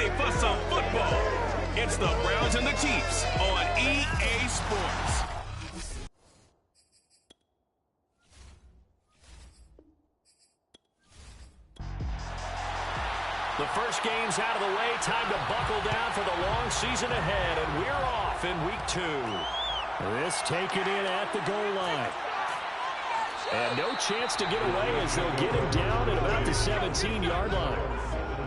ready for some football. It's the Browns and the Chiefs on EA Sports. The first game's out of the way. Time to buckle down for the long season ahead, and we're off in week 2. This taken in at the goal line. And no chance to get away as they'll get him down at about the 17-yard line.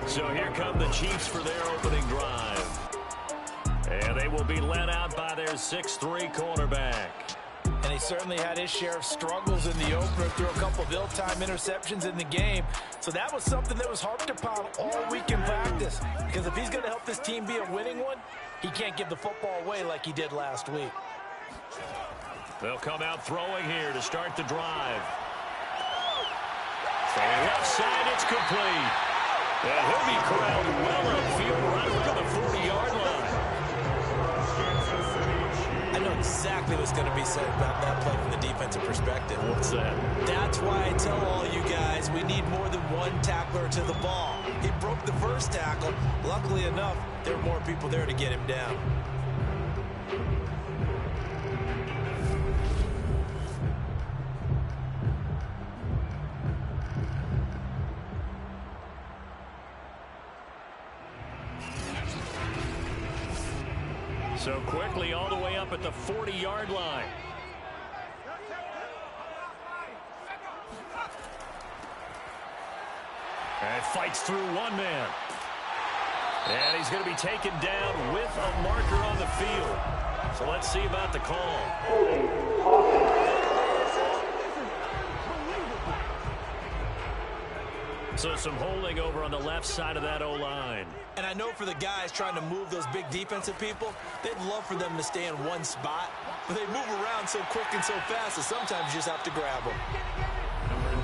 So here come the Chiefs for their opening drive. And they will be led out by their 6'3" cornerback. And he certainly had his share of struggles in the opener, threw a couple of ill-timed interceptions in the game. So that was something that was harped upon all week in practice. Because if he's going to help this team be a winning one, he can't give the football away like he did last week. They'll come out throwing here to start the drive. From the left side, it's complete. And he'll be corralled well upfield right around the 40-yard line. I know exactly what's going to be said about that play from the defensive perspective. What's that? That's why I tell all you guys we need more than one tackler to the ball. He broke the first tackle. Luckily enough, there were more people there to get him down. So quickly all the way up at the 40-yard line. And fights through one man. And he's going to be taken down with a marker on the field. So let's see about the call. So some holding over on the left side of that O-line. And I know for the guys trying to move those big defensive people, they'd love for them to stay in one spot. But they move around so quick and so fast that sometimes you just have to grab them.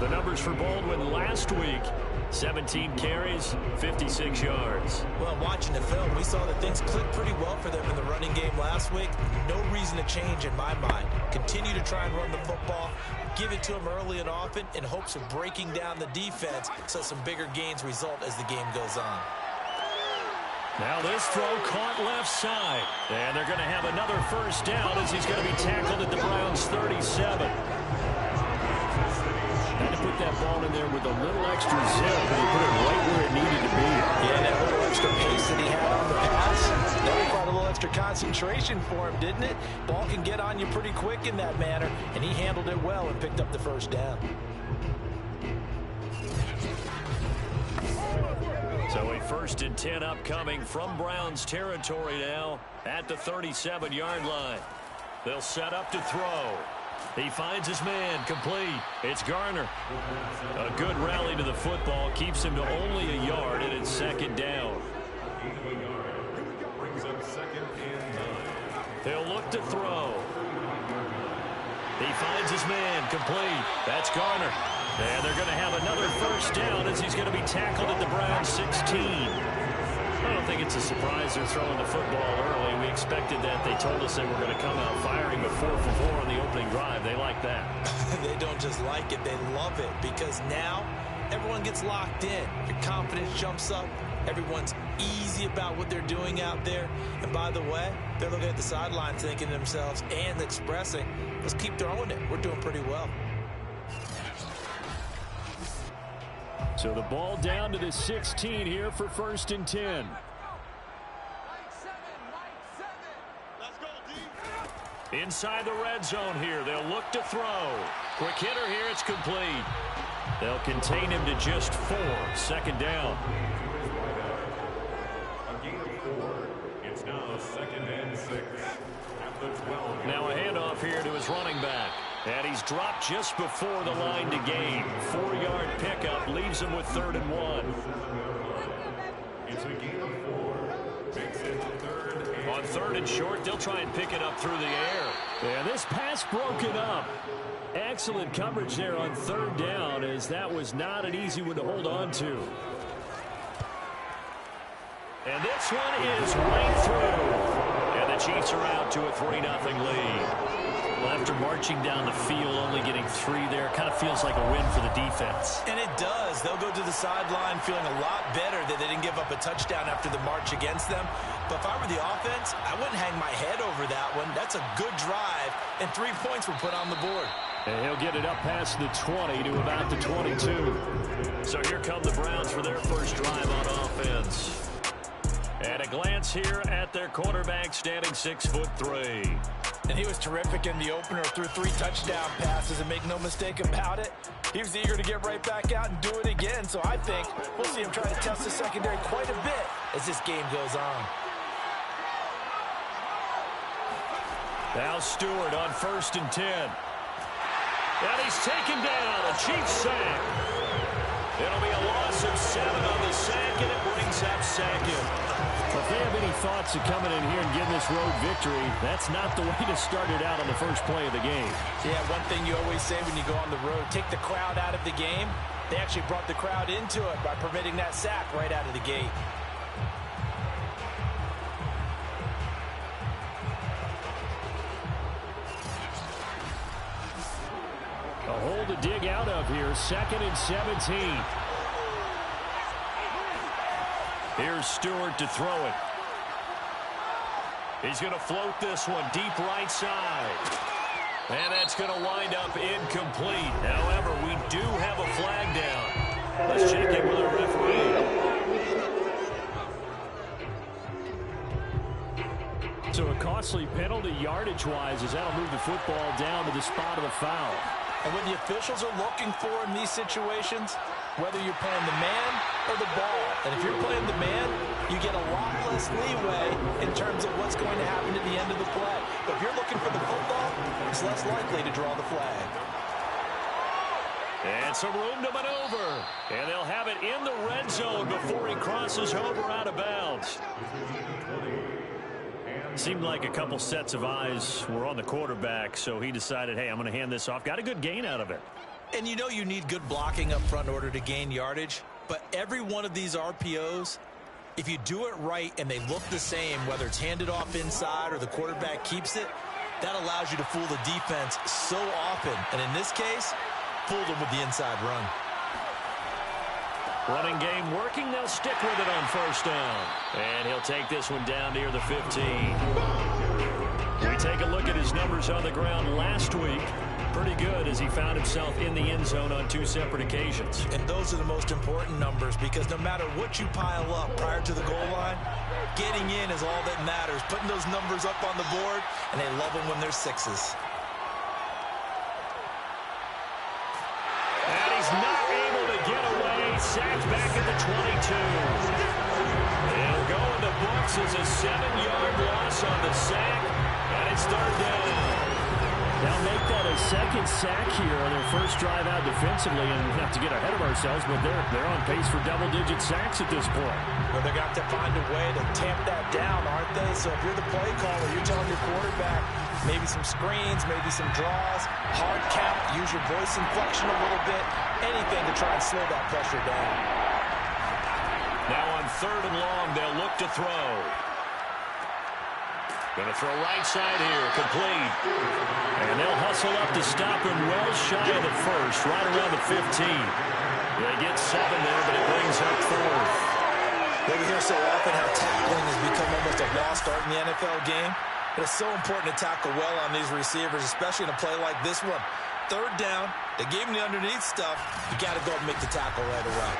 The numbers for Baldwin last week: 17 carries, 56 yards. Well, watching the film, we saw that things clicked pretty well for them in the running game last week. No reason to change in my mind. Continue to try and run the football, give it to them early and often in hopes of breaking down the defense so some bigger gains result as the game goes on. Now this throw caught left side. And they're going to have another first down as he's going to be tackled at the Browns' 37. Had to put that ball in there with a little extra zip, and he put it right where it needed to be. Yeah, that little extra pace that he had on the pass, that required a little extra concentration for him, didn't it? Ball can get on you pretty quick in that manner, and he handled it well and picked up the first down. So a 1st and 10 upcoming from Browns territory now at the 37-yard line. They'll set up to throw. He finds his man, complete. It's Garner. A good rally to the football keeps him to only a yard, and it's 2nd down. They'll look to throw. He finds his man, complete. That's Garner. And they're going to have another first down as he's going to be tackled at the Browns' 16. I don't think it's a surprise they're throwing the football early. We expected that. They told us they were going to come out firing, but 4 for 4 on the opening drive. They like that. They don't just like it, they love it, because now everyone gets locked in. Your confidence jumps up. Everyone's easy about what they're doing out there. And by the way, they're looking at the sideline thinking to themselves and expressing, let's keep throwing it. We're doing pretty well. So the ball down to the 16 here for 1st and 10. Inside the red zone here. They'll look to throw. Quick hitter here. It's complete. They'll contain him to just 4. 2nd down. It's now 2nd and 6 at the 12. Now a handoff here to his running back. And he's dropped just before the line to gain. 4-yard pickup leaves him with 3rd and 1. It's a gain of 4. Makes it 3rd and On 3rd and short, they'll try and pick it up through the air. And this pass broken up. Excellent coverage there on 3rd down, as that was not an easy one to hold on to. And this one is right through. And the Chiefs are out to a 3-0 lead. Well, after marching down the field, only getting 3 there, kind of feels like a win for the defense. And it does. They'll go to the sideline feeling a lot better that they didn't give up a touchdown after the march against them. But if I were the offense, I wouldn't hang my head over that one. That's a good drive, and 3 points were put on the board. And he'll get it up past the 20 to about the 22. So here come the Browns for their first drive on offense. And a glance here at their quarterback, standing 6'3". And he was terrific in the opener, threw 3 touchdown passes, and make no mistake about it, he was eager to get right back out and do it again. So I think we'll see him try to test the secondary quite a bit as this game goes on. Now Stewart on 1st and 10. And he's taken down, a Chiefs sack. It'll be a loss of 7 on the sack, and it brings up Sackett. If they have any thoughts of coming in here and getting this road victory, that's not the way to start it out on the first play of the game. Yeah, one thing you always say when you go on the road, take the crowd out of the game. They actually brought the crowd into it by permitting that sack right out of the gate. A hole to dig out of here, 2nd and 17. Here's Stewart to throw it. He's going to float this one deep right side. And that's going to wind up incomplete. However, we do have a flag down. Let's check in with our referee. So a costly penalty yardage-wise as that'll move the football down to the spot of the foul. And what the officials are looking for in these situations, whether you're playing the man or the ball. And if you're playing the man, you get a lot less leeway in terms of what's going to happen at the end of the play. But if you're looking for the football, it's less likely to draw the flag. And some room to maneuver. And they'll have it in the red zone before he crosses over out of bounds. Seemed like a couple sets of eyes were on the quarterback, so he decided, hey, I'm going to hand this off. Got a good gain out of it. And you know you need good blocking up front in order to gain yardage. But every one of these RPOs, if you do it right and they look the same, whether it's handed off inside or the quarterback keeps it, that allows you to fool the defense so often. And in this case, fooled them with the inside run. Running game working. They'll stick with it on 1st down. And he'll take this one down near the 15. We take a look at his numbers on the ground last week. Pretty good as he found himself in the end zone on 2 separate occasions. And those are the most important numbers because no matter what you pile up prior to the goal line, getting in is all that matters. Putting those numbers up on the board, and they love them when they're 6s. And he's not able to get away. Sacked back at the 22. He'll go in the books as a 7-yard loss on the sack, and it's 3rd down. They'll make that a 2nd sack here on their first drive out defensively, and not to get ahead of ourselves, but they're on pace for double-digit sacks at this point. Well, they're going to have to find a way to tamp that down, aren't they? So if you're the play caller, you're telling your quarterback maybe some screens, maybe some draws, hard count, use your voice inflection a little bit, anything to try and slow that pressure down. Now on 3rd and long, they'll look to throw. Going to throw right side here, complete. And they'll hustle up to stop him well shy of the 1st, right around the 15. They get 7 there, but it brings up 4th. We hear so often how tackling has become almost a lost art in the NFL game. But it's so important to tackle well on these receivers, especially in a play like this one. 3rd down, they gave him the underneath stuff. You got to go and make the tackle right away.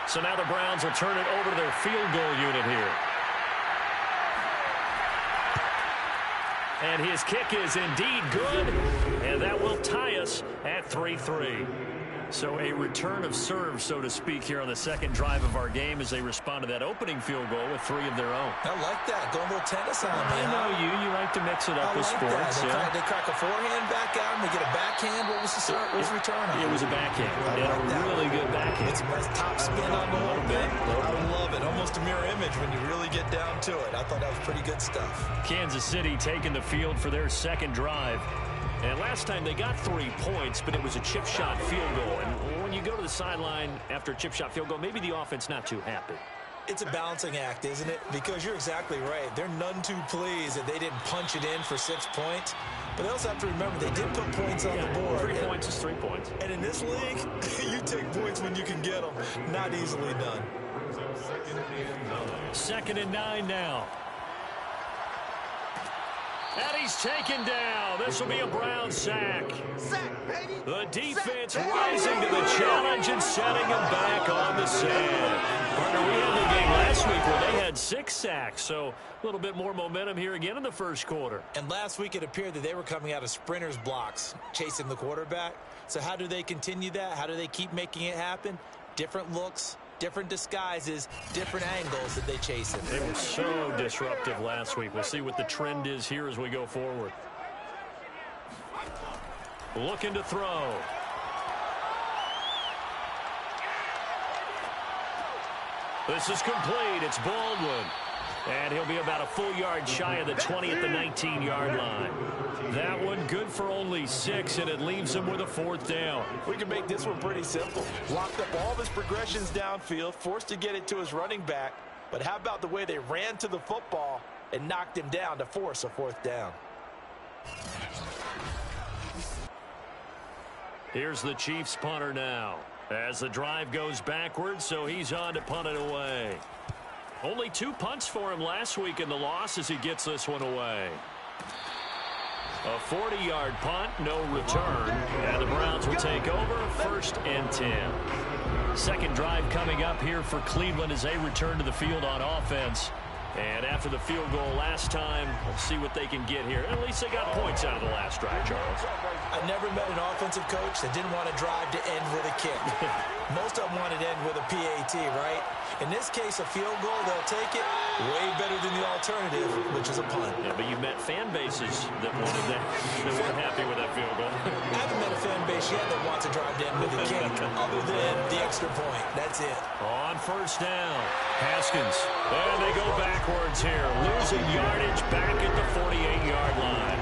So now the Browns will turn it over to their field goal unit here. And his kick is indeed good, and that will tie us at 3-3. So a return of serve, so to speak, here on the 2nd drive of our game as they respond to that opening field goal with 3 of their own. I like that. Going a little tennis on me. I know you. You like to mix it up with sports. They crack a forehand back out and they get a backhand. What was the return on? It was a backhand. And a really good backhand. It's a nice top spin on the whole thing. I love it. Almost a mirror image when you really get down to it. I thought that was pretty good stuff. Kansas City taking the field for their 2nd drive. And last time they got 3 points, but it was a chip shot field goal. And when you go to the sideline after a chip shot field goal, maybe the offense not too happy. It's a balancing act, isn't it? Because you're exactly right. They're none too pleased that they didn't punch it in for 6 points. But they also have to remember they did put points on the board. 3 points is 3 points. And in this league, you take points when you can get them. Not easily done. 2nd and 9 now. And he's taken down. This will be a Brown sack. The defense rising to the challenge and setting him back on the sand. Partner, we had the game last week where they had 6 sacks, so a little bit more momentum here again in the first quarter. And last week it appeared that they were coming out of sprinters blocks, chasing the quarterback. So how do they continue that? How do they keep making it happen? Different looks, different disguises, different angles that they chase him. They were so disruptive last week. We'll see what the trend is here as we go forward. Looking to throw. This is complete. It's Baldwin. And he'll be about a full yard shy of the 20 at the 19-yard line. That one good for only 6, and it leaves him with a 4th down. We can make this one pretty simple. Locked up all of his progressions downfield, forced to get it to his running back. But how about the way they ran to the football and knocked him down to force a 4th down? Here's the Chiefs punter now. As the drive goes backwards, so he's on to punt it away. Only 2 punts for him last week in the loss as he gets this one away. A 40-yard punt, no return. And the Browns will take over 1st and 10. Second drive coming up here for Cleveland as they return to the field on offense. And after the field goal last time, we'll see what they can get here. At least they got points out of the last drive, Charles. I never met an offensive coach that didn't want to drive to end with a kick. Most of them wanted to end with a PAT, right? In this case, a field goal, they'll take it way better than the alternative, which is a punt. Yeah, but you've met fan bases that wanted that, that weren't happy with that field goal. I haven't met a fan base yet that wants to drive to end with a kick, other than the extra point. That's it. On 1st down, Haskins. And they go backwards here. Losing yardage back at the 48-yard line.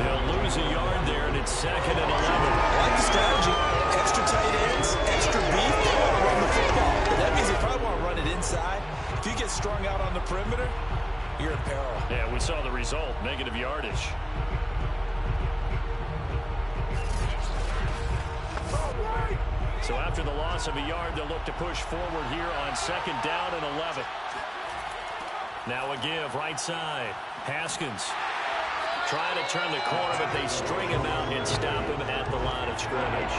They'll lose a yard there, and it's 2nd and 11. I like the strategy. Extra tight ends, extra beef. They want to run the football. But that means they probably want to run it inside. If you get strung out on the perimeter, you're in peril. Yeah, we saw the result. Negative yardage. So after the loss of a yard, they'll look to push forward here on 2nd down and 11. Now a give right side. Haskins trying to turn the corner, but they string him out and stop him at the line of scrimmage.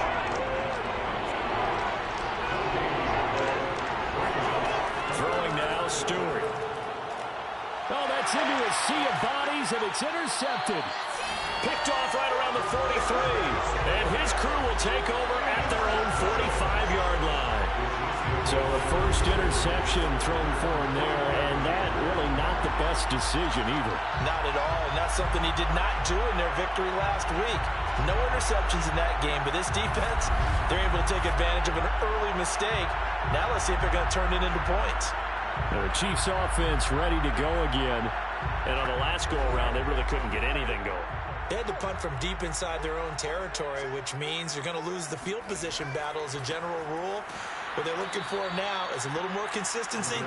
Throwing now, Stewart. Oh, that's into a sea of bodies, and it's intercepted. Picked off right around the 43. And his crew will take over at their own 45-yard line. So the first interception thrown for him there, and that really not the best decision either. Not at all, and that's something he did not do in their victory last week. No interceptions in that game, but this defense, they're able to take advantage of an early mistake. Now let's see if they're going to turn it into points. The Chiefs offense ready to go again. And on the last go-around, they really couldn't get anything going. They had to punt from deep inside their own territory, which means you're going to lose the field position battle as a general rule. What they're looking for now is a little more consistency,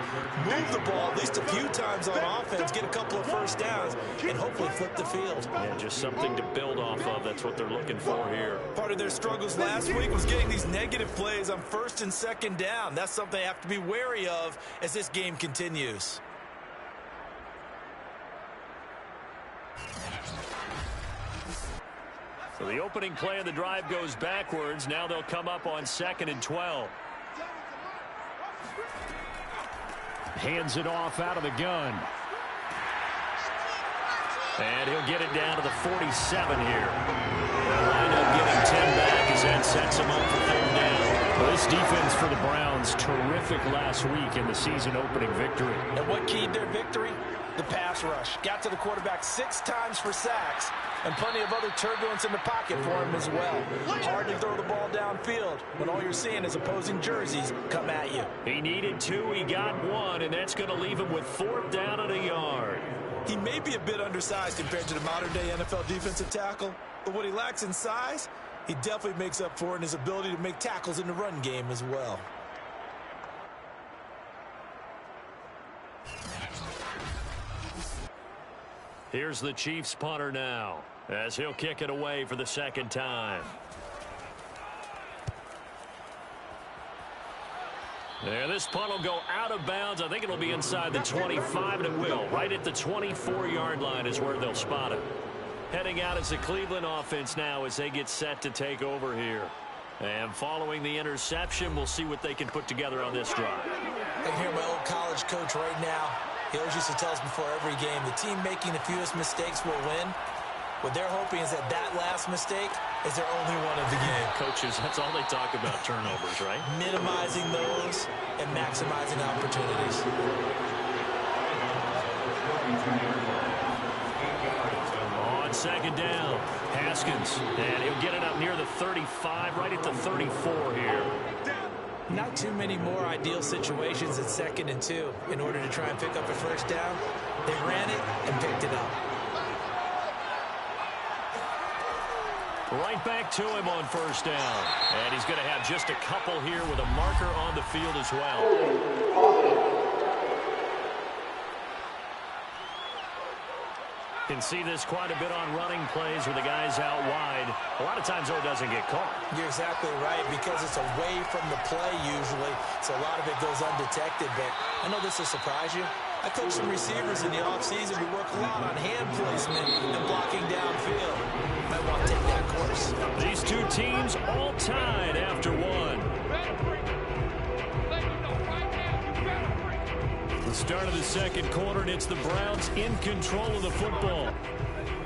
move the ball at least a few times on offense, get a couple of first downs, and hopefully flip the field. Yeah, just something to build off of. That's what they're looking for here. Part of their struggles last week was getting these negative plays on 1st and 2nd down. That's something they have to be wary of as this game continues. So the opening play of the drive goes backwards. Now they'll come up on 2nd and 12. Hands it off out of the gun. And he'll get it down to the 47 here. They'll wind up getting 10 back as that sets him up for 3rd down. Well, this defense for the Browns, terrific last week in the season-opening victory. And what keyed their victory? The pass rush. Got to the quarterback 6 times for sacks, and plenty of other turbulence in the pocket for him as well. Hard to throw the ball downfield when all you're seeing is opposing jerseys come at you. He needed 2, he got 1, and that's going to leave him with 4th down and a yard. He may be a bit undersized compared to the modern-day NFL defensive tackle, but what he lacks in size, he definitely makes up for in his ability to make tackles in the run game as well. Here's the Chiefs punter now, as he'll kick it away for the second time. And this punt will go out of bounds. I think it'll be inside the 25, and it will. Right at the 24-yard line is where they'll spot it. Heading out is the Cleveland offense now as they get set to take over here. And following the interception, we'll see what they can put together on this drive. I can hear my old college coach right now. He always used to tell us before every game, the team making the fewest mistakes will win. What they're hoping is that last mistake is their only one of the game. Coaches, that's all they talk about, turnovers, right? Minimizing those and maximizing opportunities. On second down, Haskins, and he'll get it up near the 35, right at the 34 here. Not too many more ideal situations at 2nd and 2 in order to try and pick up a first down. They ran it and picked it up. Right back to him on first down. And he's going to have just a couple here with a marker on the field as well. Can see this quite a bit on running plays with the guys out wide. A lot of times, though, it doesn't get caught. You're exactly right, because it's away from the play usually, so a lot of it goes undetected. But I know this will surprise you. I coach some receivers in the offseason. We work a lot on hand placement and blocking downfield. Might want to take that course. These two teams all tied after one. The start of the second quarter, and it's the Browns in control of the football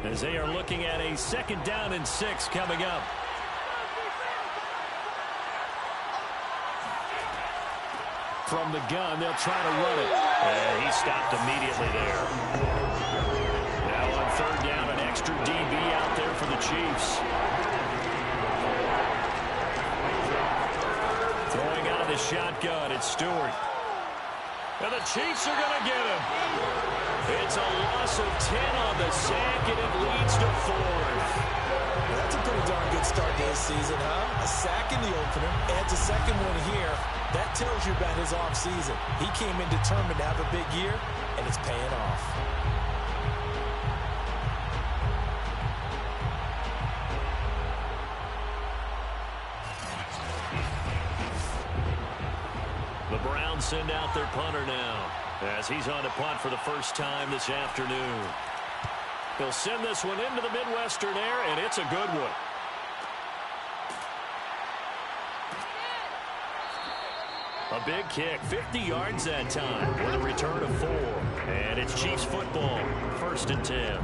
as they are looking at a 2nd down and 6 coming up. From the gun, they'll try to run it. And he stopped immediately there. Now on 3rd down, an extra DB out there for the Chiefs. Throwing out of the shotgun, it's Stewart. And the Chiefs are going to get him. It's a loss of 10 on the sack, and it leads to 4th. Well, that's a pretty darn good start to this season, huh? A sack in the opener, adds a second one here. That tells you about his offseason. He came in determined to have a big year, and it's paying off. The Browns send out their punter now as he's on to punt for the first time this afternoon. He'll send this one into the Midwestern air, and it's a good one. A big kick, 50 yards that time with a return of 4. And it's Chiefs football, 1st and 10.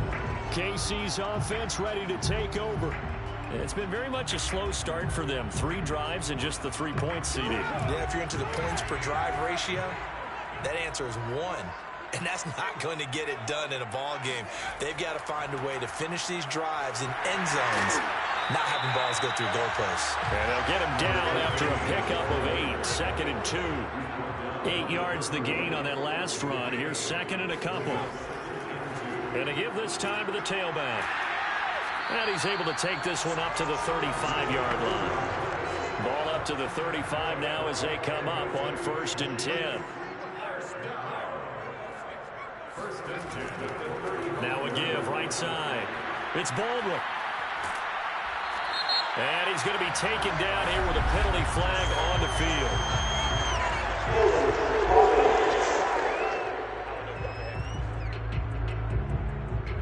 KC's offense ready to take over. It's been very much a slow start for them. 3 drives and just the 3 points, CD. Yeah, if you're into the points per drive ratio, that answer is 1. And that's not going to get it done in a ball game. They've got to find a way to finish these drives in end zones, not having balls go through goalposts. And they'll get him down after a pickup of 8, 2nd and 2. 8 yards the gain on that last run. Here's 2nd and a couple. And to give this time to the tailback. And he's able to take this one up to the 35-yard line. Ball up to the 35 now as they come up on 1st and 10. Now a give right side. It's Baldwin. And he's going to be taken down here with a penalty flag on the field.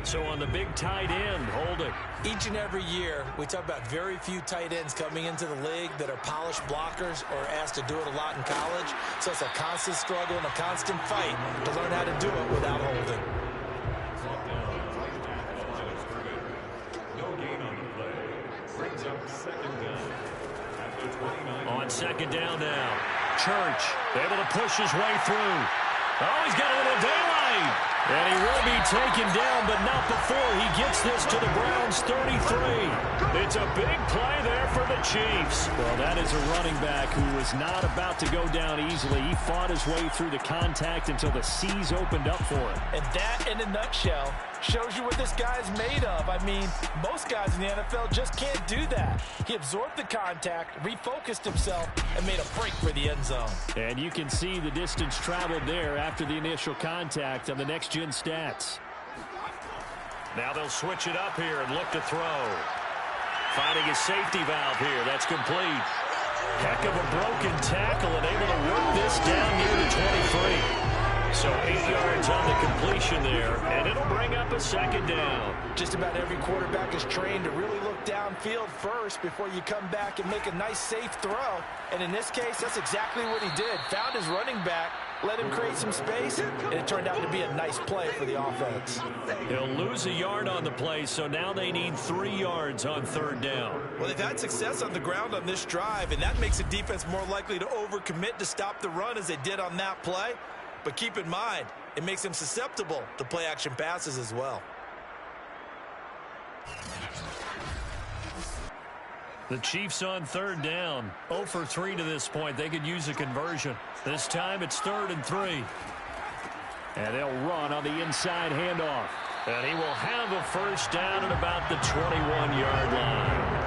So on the big tight end, holding. Each and every year, we talk about very few tight ends coming into the league that are polished blockers or asked to do it a lot in college. So it's a constant struggle and a constant fight to learn how to do it without holding. No gain on the play. Brings up 2nd down. At the 29. On 2nd down now. Church able to push his way through. Oh, he's got a little daylight. And he will be taken down, but not before he gets this to the Browns' 33. It's a big play there for the Chiefs. Well, that is a running back who was not about to go down easily. He fought his way through the contact until the seas opened up for him. And that, in a nutshell, shows you what this guy's made of. I mean, most guys in the NFL just can't do that. He absorbed the contact, refocused himself, and made a break for the end zone. And you can see the distance traveled there after the initial contact on the next-gen stats. Now they'll switch it up here and look to throw. Finding a safety valve here. That's complete. Heck of a broken tackle and able to work this down near the 23. So 8 yards on the completion there, and it'll bring up a second down. Just about every quarterback is trained to really look downfield first before you come back and make a nice, safe throw. And in this case, that's exactly what he did. Found his running back, let him create some space, and it turned out to be a nice play for the offense. He'll lose a yard on the play, so now they need 3 yards on third down. Well, they've had success on the ground on this drive, and that makes the defense more likely to overcommit to stop the run as they did on that play. But keep in mind, it makes them susceptible to play-action passes as well. The Chiefs on third down. 0 for 3 to this point. They could use a conversion. This time it's 3rd and 3. And they'll run on the inside handoff. And he will have a first down at about the 21-yard line.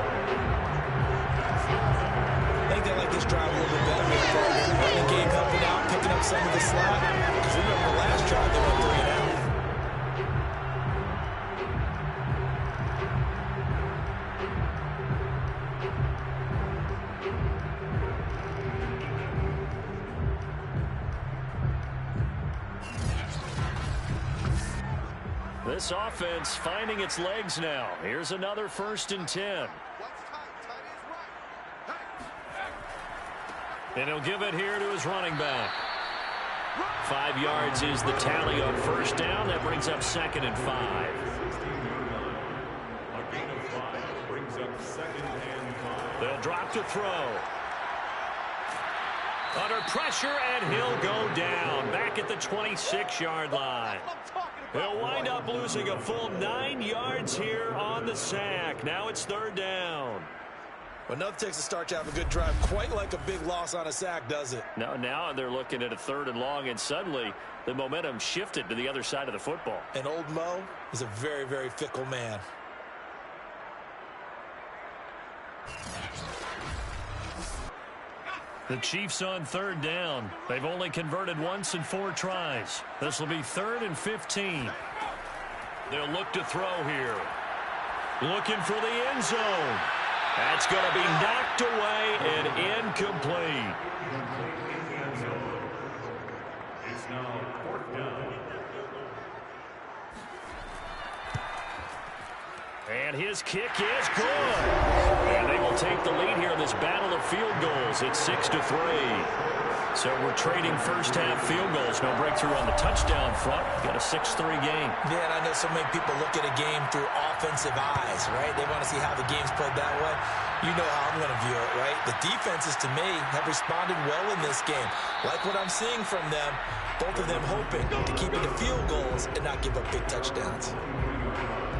I think they like this drive a little bit better. Running game helping out, picking up some of the slack. Because remember the last drive, they went 3 and out. This offense finding its legs now. Here's another 1st and 10. And he'll give it here to his running back. 5 yards is the tally on first down. That brings up 2nd and 5. A gain of 5 brings up 2nd and 5. They'll drop to throw. Under pressure, and he'll go down. Back at the 26-yard line. He'll wind up losing a full 9 yards here on the sack. Now it's 3rd down. Well, enough takes a start to have a good drive. Quite like a big loss on a sack, does it? Now they're looking at a 3rd and long, and suddenly the momentum shifted to the other side of the football. And old Mo is a very, very fickle man. The Chiefs on 3rd down. They've only converted once in 4 tries. This will be 3rd and 15. They'll look to throw here. Looking for the end zone. That's going to be knocked away and incomplete. It's now 4th down. And his kick is good. And they will take the lead here in this battle of field goals. It's 6-3. So we're trading first half field goals. No breakthrough on the touchdown front. Got a 6-3 game. Man, I know so many people look at a game through offensive eyes, right? They want to see how the game's played that way. You know how I'm going to view it, right? The defenses, to me, have responded well in this game. Like what I'm seeing from them, both of them hoping to keep it to field goals and not give up big touchdowns.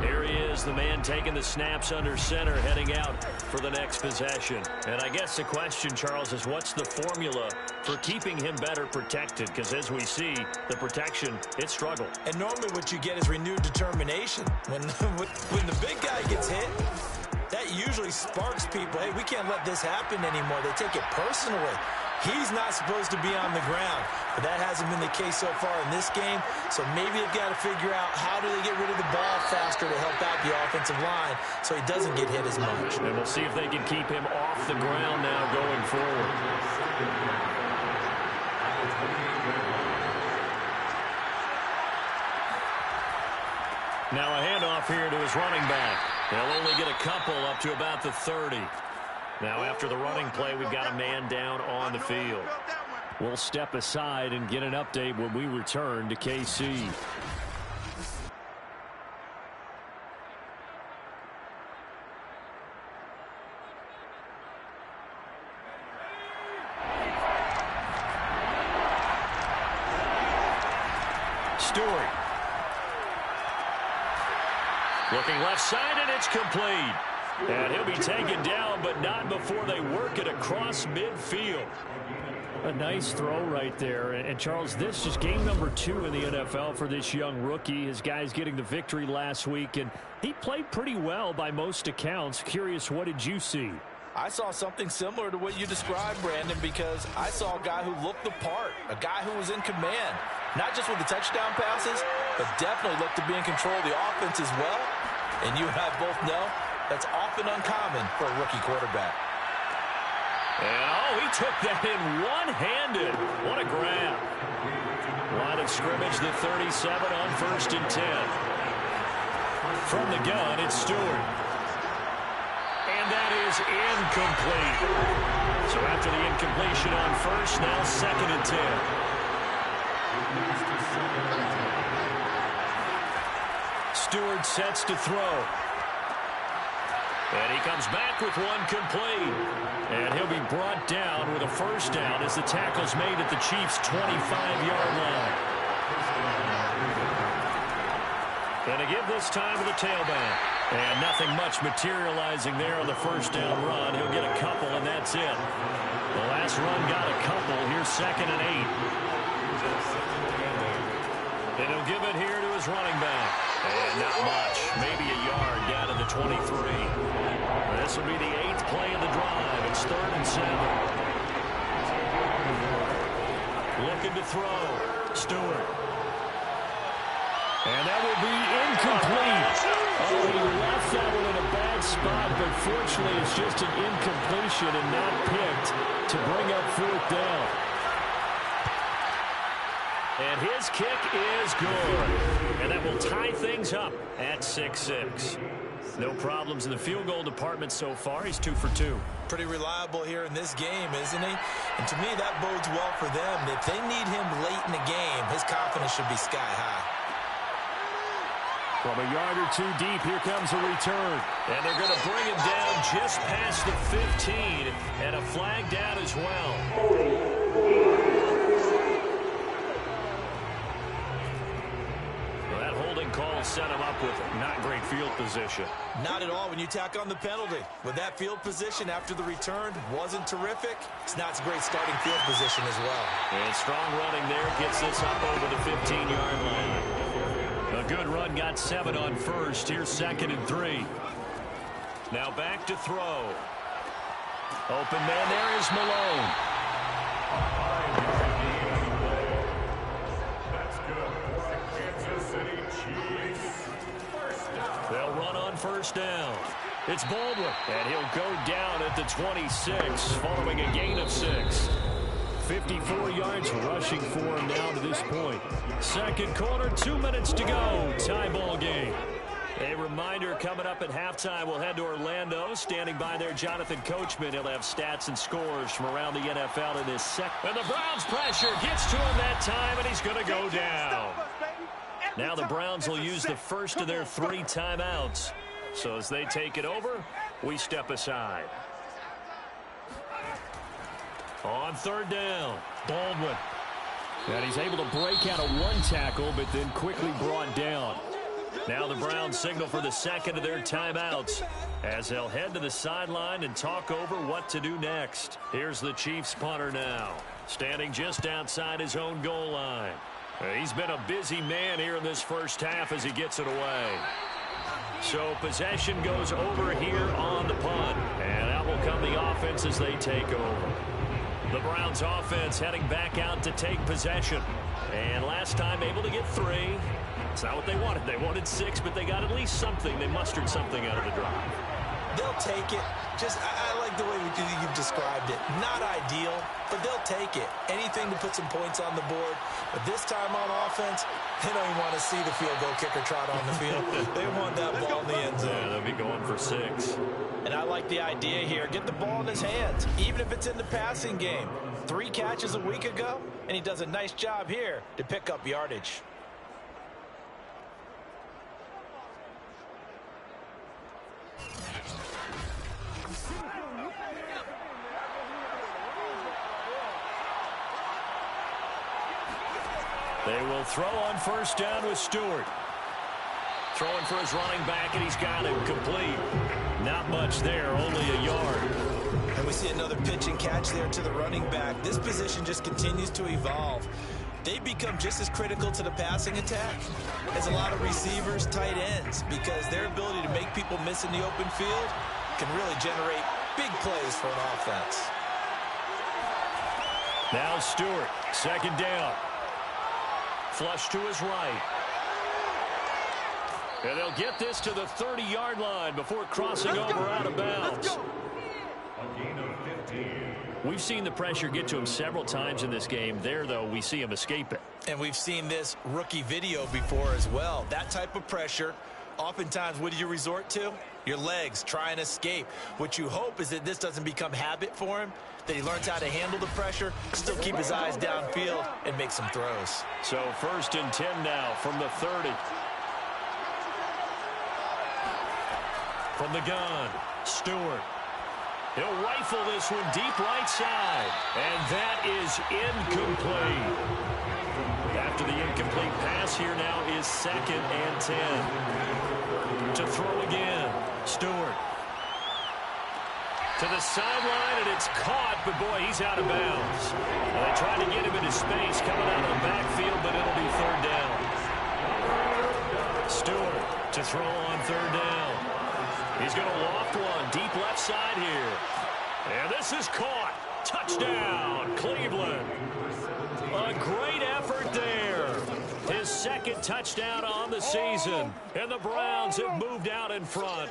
Here he is, the man taking the snaps under center, heading out for the next possession. And I guess the question, Charles, is what's the formula for keeping him better protected? Because as we see, the protection, it struggled. And normally what you get is renewed determination. When the big guy gets hit, that usually sparks people. Hey, we can't let this happen anymore. They take it personally. He's not supposed to be on the ground, but that hasn't been the case so far in this game. So maybe they've got to figure out how do they get rid of the ball faster to help out the offensive line so he doesn't get hit as much. And we'll see if they can keep him off the ground now going forward. Now a handoff here to his running back. They'll only get a couple up to about the 30. Now after the running play, we've got a man down on the field. We'll step aside and get an update when we return to KC. Stewart. Looking left side, and it's complete. And he'll be taken down, but not before they work it across midfield. A nice throw right there. And Charles, this is game number 2 in the NFL for this young rookie. His guys getting the victory last week, and he played pretty well by most accounts. Curious, what did you see? I saw something similar to what you described, Brandon, because I saw a guy who looked the part, a guy who was in command. not just with the touchdown passes, but definitely look to be in control of the offense as well. And you and I both know that's often uncommon for a rookie quarterback. And, oh, he took that in one-handed. What a grab. Line of scrimmage, the 37 on 1st and 10. From the gun, it's Stewart. And that is incomplete. So after the incompletion on 1st, now 2nd and 10. Stewart sets to throw. And he comes back with one complete. And he'll be brought down with a 1st down as the tackle's made at the Chiefs' 25-yard line. And to give this time to the tailback. And nothing much materializing there on the 1st down run. He'll get a couple, and that's it. The last run got a couple. Here's 2nd and 8. And he'll give it here to his running back. And not much. Maybe a yard down to the 23. This will be the 8th play of the drive. It's 3rd and 7. Looking to throw. Stewart. And that will be incomplete. Oh, he left that one in a bad spot, but fortunately it's just an incompletion and not picked to bring up 4th down. And his kick is good. And that will tie things up at 6-6. No problems in the field goal department so far. He's 2 for 2. Pretty reliable here in this game, isn't he? And to me, that bodes well for them. If they need him late in the game, his confidence should be sky high. From a yard or 2 deep, here comes a return. And they're going to bring him down just past the 15. And a flag down as well. That holding call set him up with not great field position. Not at all when you tack on the penalty. With that field position after the return wasn't terrific, it's not a great starting field position as well. And strong running there gets this up over the 15-yard line. A good run got 7 on 1st. Here's 2nd and 3. Now back to throw. Open man there is Malone. That's good for the Kansas City Chiefs. They'll run on 1st down. It's Baldwin, and he'll go down at the 26 following a gain of 6. 54 yards rushing for him now to this point. 2nd quarter, 2 minutes to go. Tie ball game. A reminder coming up at halftime, we'll head to Orlando. Standing by there, Jonathan Coachman. He'll have stats and scores from around the NFL in his second. And the Browns pressure gets to him that time, and he's going to go down. Now the Browns will use the first of their 3 timeouts. So as they take it over, we step aside. On 3rd down, Baldwin. And he's able to break out of 1 tackle, but then quickly brought down. Now the Browns signal for the 2nd of their timeouts as they'll head to the sideline and talk over what to do next. Here's the Chiefs punter now, standing just outside his own goal line. He's been a busy man here in this first half as he gets it away. So possession goes over here on the punt, and out will come the offense as they take over. The Browns offense heading back out to take possession. And last time able to get 3. It's not what they wanted. They wanted 6, but they got at least something. They mustered something out of the drive. They'll take it. I like the way you've described it. Not ideal, but they'll take it. Anything to put some points on the board. But this time on offense, they don't even want to see the field goal kicker trot on the field. They want that ball in the end zone. Yeah, they'll be going for 6. And I like the idea here. Get the ball in his hands, even if it's in the passing game. 3 catches a week ago, and he does a nice job here to pick up yardage. They will throw on 1st down with Stewart. Throwing for his running back, and he's got him complete. Not much there, only a yard. And we see another pitch and catch there to the running back. This position just continues to evolve. They become just as critical to the passing attack as a lot of receivers, tight ends, because their ability to make people miss in the open field can really generate big plays for an offense. Now Stewart, 2nd down. flush to his right. And they'll get this to the 30-yard line before crossing over out of bounds. A gain of 15. We've seen the pressure get to him several times in this game. There, though, we see him escape it. And we've seen this rookie video before as well. That type of pressure, oftentimes, what do you resort to? Your legs, try and escape. What you hope is that this doesn't become habit for him, that he learns how to handle the pressure, still keep his eyes downfield, and make some throws. So 1st and 10 now from the 30. From the gun, Stewart. He'll rifle this one deep right side. And that is incomplete. After the incomplete pass, here now is 2nd and 10. To throw again, Stewart. To the sideline, and it's caught, but boy, he's out of bounds. Well, they tried to get him into space coming out of the backfield, but it'll be 3rd down. Stewart to throw on 3rd down. He's going to loft one deep left side here. And this is caught. Touchdown, Cleveland. A great effort there. His 2nd touchdown on the season. And the Browns have moved out in front.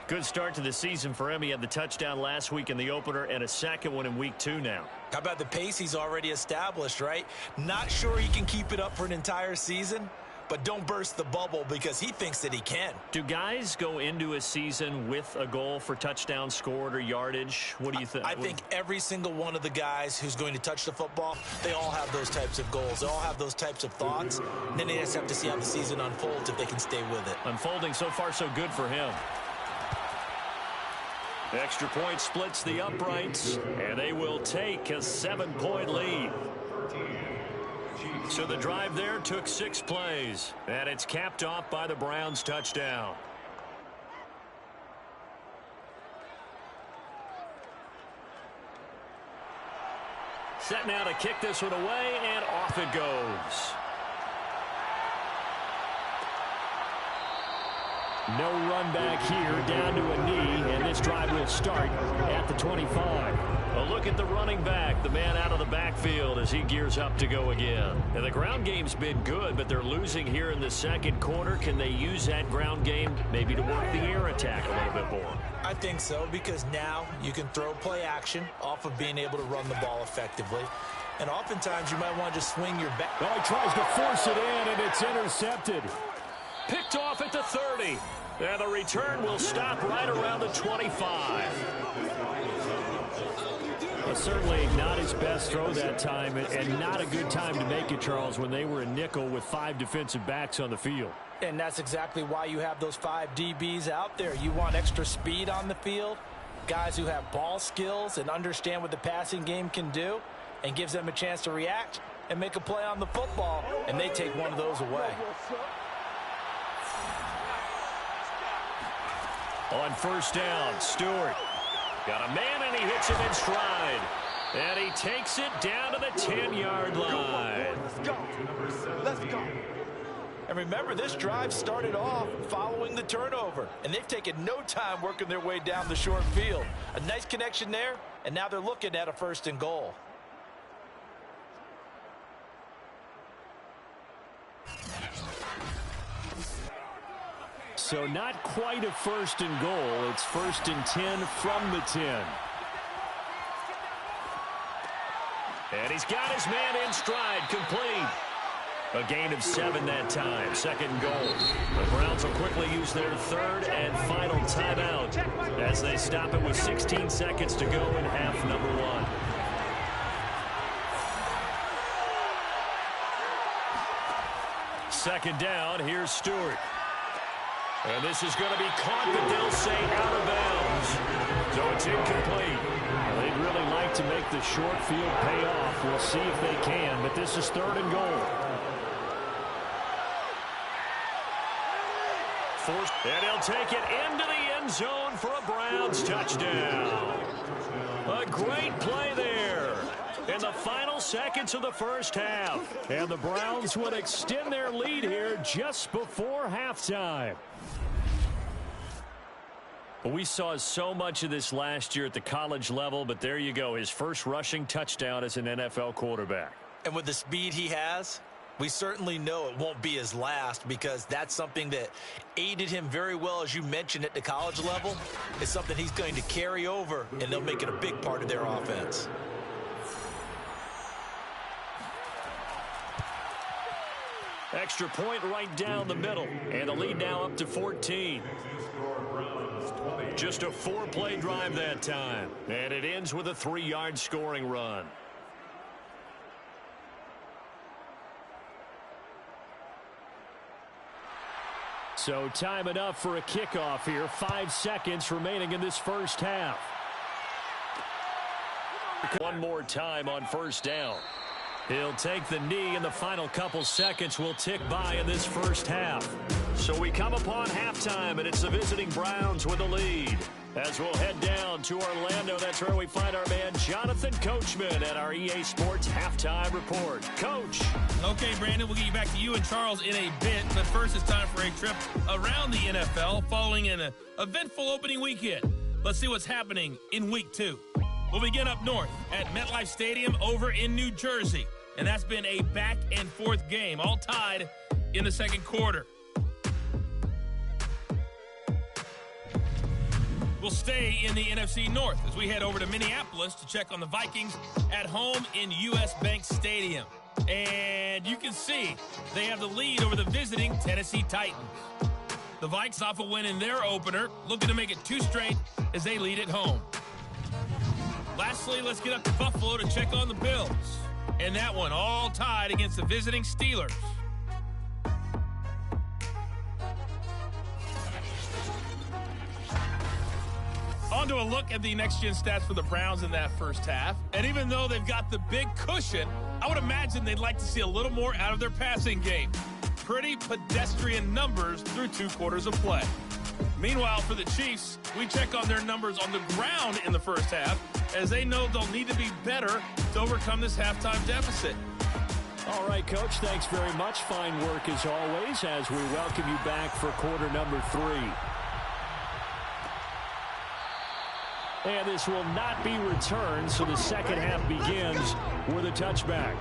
Good start to the season for him. He had the touchdown last week in the opener and a 2nd one in week 2 now. How about the pace he's already established, right? Not sure he can keep it up for an entire season, but don't burst the bubble because he thinks that he can. Do guys go into a season with a goal for touchdown scored or yardage? What do you think? I think every single one of the guys who's going to touch the football, they all have those types of goals. They all have those types of thoughts. And then they just have to see how the season unfolds if they can stay with it. Unfolding so far so good for him. Extra point splits the uprights, and they will take a 7-point lead. So the drive there took 6 plays, and it's capped off by the Browns touchdown. Set now to kick this one away, and off it goes. No run back here, down to a knee, and this drive will start at the 25. A look at the running back, the man out of the backfield as he gears up to go again. And the ground game's been good, but they're losing here in the 2nd quarter. Can they use that ground game maybe to work the air attack a little bit more? I think so, because now you can throw play action off of being able to run the ball effectively. And oftentimes you might want to just swing your back. Oh, he tries to force it in, and it's intercepted. Picked off at the 30. And the return will stop right around the 25. Certainly not his best throw that time, and not a good time to make it, Charles, when they were in nickel with 5 defensive backs on the field. And that's exactly why you have those 5 DBs out there. You want extra speed on the field, guys who have ball skills and understand what the passing game can do, and gives them a chance to react and make a play on the football, and they take one of those away. On 1st down, Stewart got a man, and he hits him in stride. And he takes it down to the 10-yard line. Let's go. Let's go. And remember, this drive started off following the turnover. And they've taken no time working their way down the short field. A nice connection there, and now they're looking at a 1st and goal. So not quite a 1st and goal. It's 1st and 10 from the 10. And he's got his man in stride, complete. A gain of 7 that time, 2nd and goal. The Browns will quickly use their 3rd and final timeout as they stop it with 16 seconds to go in half number 1. Second down, here's Stewart. And this is going to be caught, but they'll say out of bounds. So it's incomplete. Well, they'd really like to make the short field pay off. We'll see if they can, but this is 3rd and goal. And he'll take it into the end zone for a Browns touchdown. A great play there in the final seconds of the 1st half. And the Browns would extend their lead here just before halftime. We saw so much of this last year at the college level, but there you go, his first rushing touchdown as an NFL quarterback. And with the speed he has, We certainly know it won't be his last because that's something that aided him very well, as you mentioned, at the college level. It's something he's going to carry over, and they'll make it a big part of their offense. Extra point right down the middle, and the lead now up to 14. Just a 4-play drive that time, and it ends with a 3-yard scoring run. So time enough for a kickoff here. 5 seconds remaining in this first half. One more time on first down. He'll take the knee, and the final couple seconds will tick by in this first half. So we come upon halftime, and it's the visiting Browns with the lead. As we'll head down to Orlando, that's where we find our man Jonathan Coachman at our EA Sports Halftime Report. Coach. Okay, Brandon, we'll get you back to you and Charles in a bit. But first, it's time for a trip around the NFL following an eventful opening weekend. Let's see what's happening in Week 2. We'll begin up north at MetLife Stadium over in New Jersey. And that's been a back-and-forth game, all tied in the second quarter. We'll stay in the NFC North as we head over to Minneapolis to check on the Vikings at home in US Bank Stadium. And you can see they have the lead over the visiting Tennessee Titans. The Vikes off a win in their opener, looking to make it 2 straight as they lead at home. Lastly, let's get up to Buffalo to check on the Bills. And that one all tied against the visiting Steelers. On to a look at the next-gen stats for the Browns in that first half. And even though they've got the big cushion, I would imagine they'd like to see a little more out of their passing game. Pretty pedestrian numbers through 2 quarters of play. Meanwhile, for the Chiefs, we check on their numbers on the ground in the first half, as they know they'll need to be better to overcome this halftime deficit. All right, Coach, thanks very much. Fine work as always as we welcome you back for quarter number 3. And this will not be returned, so the second half begins with a touchback.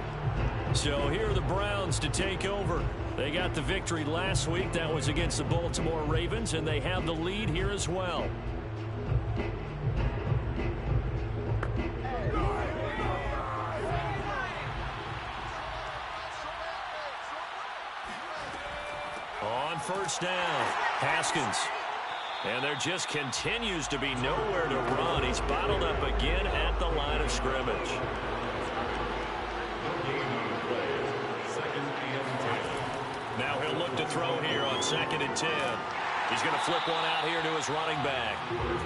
So here are the Browns to take over. They got the victory last week. That was against the Baltimore Ravens, and they have the lead here as well. On first down, Haskins. And there just continues to be nowhere to run. He's bottled up again at the line of scrimmage. Now he'll look to throw here on 2nd and 10. He's going to flip one out here to his running back.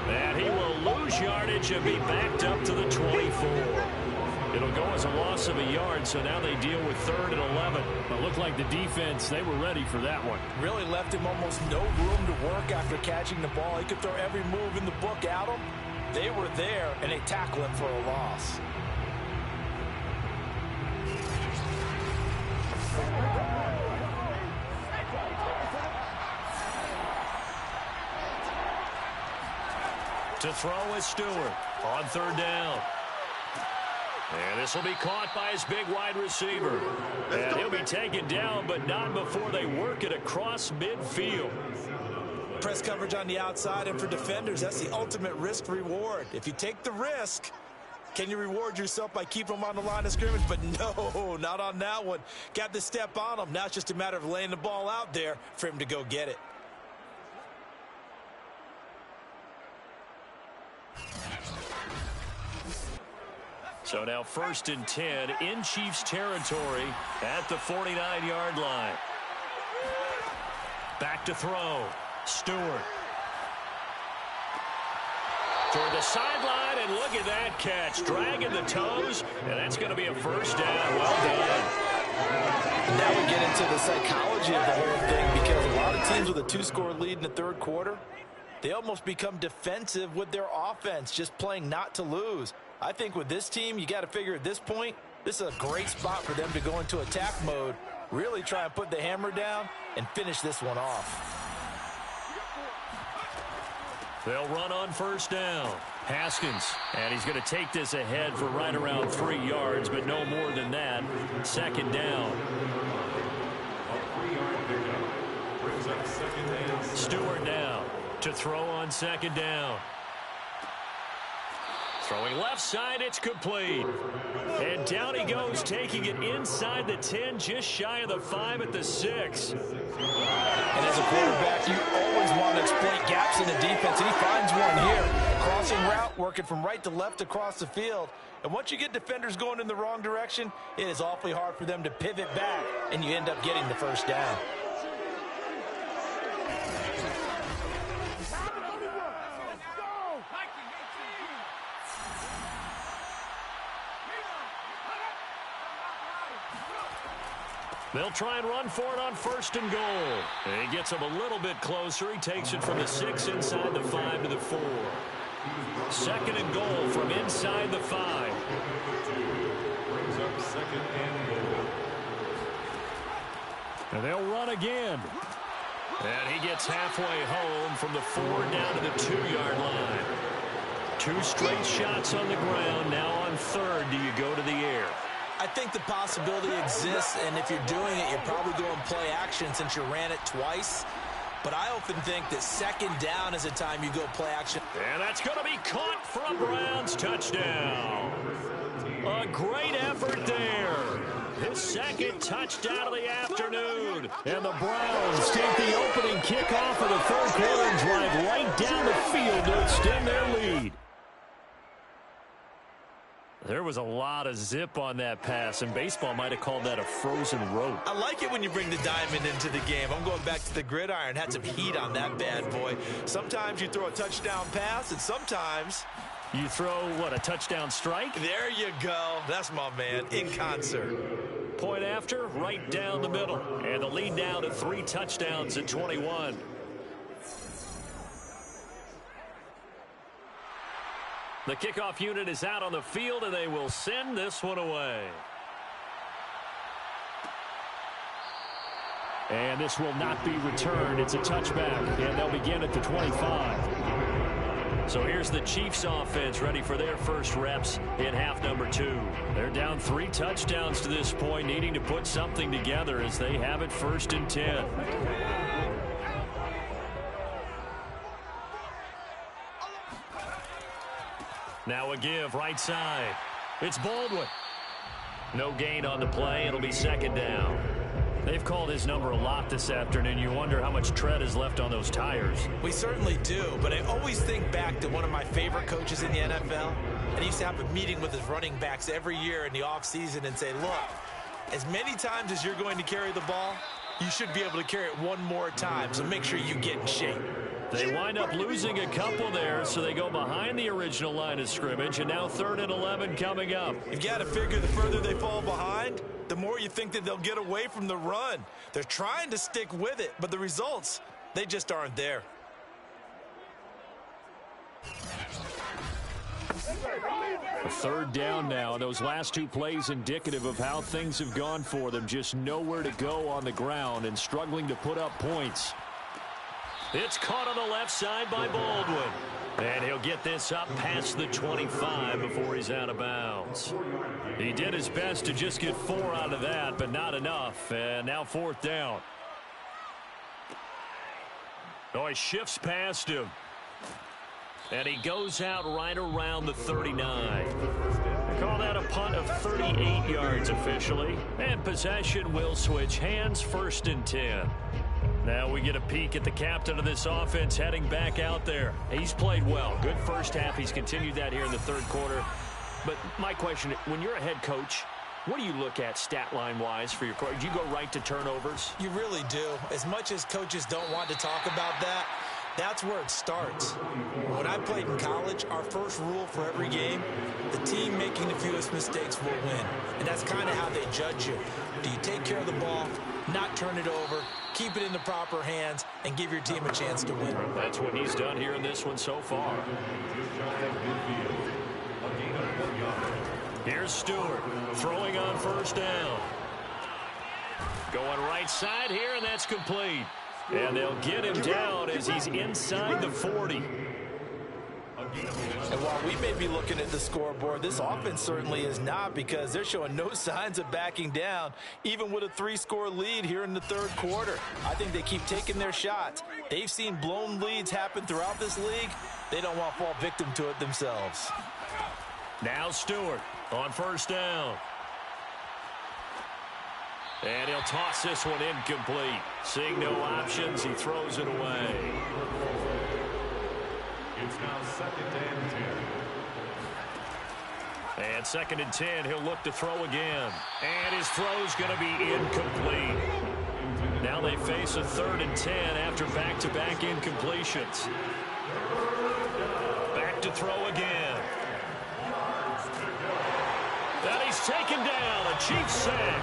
And he will lose yardage and be backed up to the 24. It'll go as a loss of a yard, so now they deal with 3rd and 11. It looked like the defense, they were ready for that one. Really left him almost no room to work after catching the ball. He could throw every move in the book at him. They were there, and they tackle him for a loss. To throw is Stewart on 3rd down. And this will be caught by his big wide receiver. And he'll be taken down, but not before they work it across midfield. Press coverage on the outside, and for defenders, that's the ultimate risk-reward. If you take the risk, can you reward yourself by keeping them on the line of scrimmage? But no, not on that one. Got to step on them. Now it's just a matter of laying the ball out there for him to go get it. So now 1st and 10 in Chiefs territory at the 49-yard line. Back to throw. Stewart. Toward the sideline, and look at that catch. Dragging the toes, and that's going to be a first down. Well done. Now we get into the psychology of the whole thing, because a lot of teams with a 2-score lead in the 3rd quarter, they almost become defensive with their offense, just playing not to lose. I think with this team, you got to figure at this point, this is a great spot for them to go into attack mode, really try and put the hammer down and finish this one off. They'll run on first down. Haskins, and he's going to take this ahead for right around 3 yards, but no more than that. 2nd down. Brings up second and 6. Stewart now to throw on second down. Throwing left side, it's complete. And down he goes, taking it inside the 10, just shy of the 5 at the 6. And as a quarterback, you always want to exploit gaps in the defense, and he finds one here. Crossing route, working from right to left across the field. And once you get defenders going in the wrong direction, it is awfully hard for them to pivot back, and you end up getting the first down. They'll try and run for it on 1st and goal. And he gets him a little bit closer. He takes it from the 6 inside the 5 to the 4. 2nd and goal from inside the 5. Brings up second and goal. And they'll run again. And he gets halfway home from the 4 down to the 2-yard line. 2 straight shots on the ground. Now on 3rd, do you go to the air? I think the possibility exists, and if you're doing it, you're probably going play action since you ran it twice. But I often think that 2nd down is the time you go play action. And that's going to be caught for a Browns touchdown. A great effort there. His 2nd touchdown of the afternoon. And the Browns take the opening kickoff of the 3rd quarter and drive right down the field to extend their lead. There was a lot of zip on that pass, and baseball might have called that a frozen rope. I like it when you bring the diamond into the game. I'm going back to the gridiron. Had some heat on that bad boy. Sometimes you throw a touchdown pass, and sometimes you throw, what, a touchdown strike? There you go. That's my man, in concert. Point after, right down the middle. And the lead now to 3 touchdowns at 21. The kickoff unit is out on the field, and they will send this one away. And this will not be returned. It's a touchback, and they'll begin at the 25. So here's the Chiefs offense ready for their first reps in half number 2. They're down 3 touchdowns to this point, needing to put something together as they have it 1st and 10. Now a give, right side. It's Baldwin. No gain on the play. It'll be 2nd down. They've called his number a lot this afternoon. You wonder how much tread is left on those tires. We certainly do, but I always think back to one of my favorite coaches in the NFL. And he used to have a meeting with his running backs every year in the offseason and say, look, as many times as you're going to carry the ball, you should be able to carry it one more time, so make sure you get in shape. They wind up losing a couple there, so they go behind the original line of scrimmage, and now 3rd and 11 coming up. You've got to figure the further they fall behind, the more you think that they'll get away from the run. They're trying to stick with it, but the results, they just aren't there. A 3rd down now. Those last 2 plays indicative of how things have gone for them. Just nowhere to go on the ground and struggling to put up points. It's caught on the left side by Baldwin. And he'll get this up past the 25 before he's out of bounds. He did his best to just get 4 out of that, but not enough. And now 4th down. Oh, he shifts past him. And he goes out right around the 39. They call that a punt of 38 yards officially. And possession will switch hands, 1st and 10. Now we get a peek at the captain of this offense heading back out there. He's played well. Good first half. He's continued that here in the 3rd quarter. But my question, when you're a head coach, what do you look at stat line-wise for your coach? Do you go right to turnovers? You really do. As much as coaches don't want to talk about that, that's where it starts. When I played in college, our first rule for every game, the team making the fewest mistakes will win. And that's kind of how they judge you. Do you take care of the ball, not turn it over, keep it in the proper hands, and give your team a chance to win? That's what he's done here in this one so far. Here's Stewart throwing on 1st down. Going right side here, and that's complete. And they'll get him down as he's inside the 40. And while we may be looking at the scoreboard, this offense certainly is not, because they're showing no signs of backing down, even with a 3-score lead here in the third quarter. I think they keep taking their shots. They've seen blown leads happen throughout this league. They don't want to fall victim to it themselves. Now Stewart on first down. And he'll toss this one incomplete. Seeing no options, he throws it away. It's now 2nd and 10. And 2nd and 10, he'll look to throw again. And his throw's going to be incomplete. Now they face a 3rd and 10 after back-to-back incompletions. Back to throw again. And he's taken down. A Chiefs sack.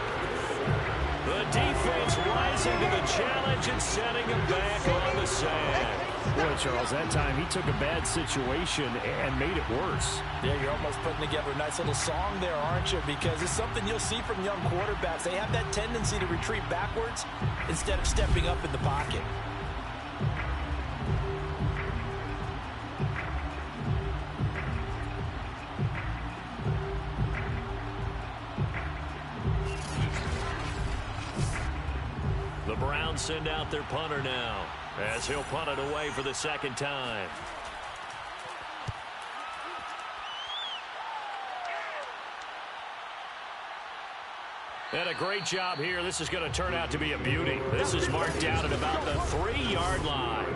The defense rising to the challenge and setting him back on the sack. Boy, Charles, that time he took a bad situation and made it worse. Yeah, you're almost putting together a nice little song there, aren't you? Because it's something you'll see from young quarterbacks. They have that tendency to retreat backwards instead of stepping up in the pocket. The Browns send out their punter now, as he'll punt it away for the 2nd time. And a great job here. This is going to turn out to be a beauty. This is marked down at about the 3-yard line.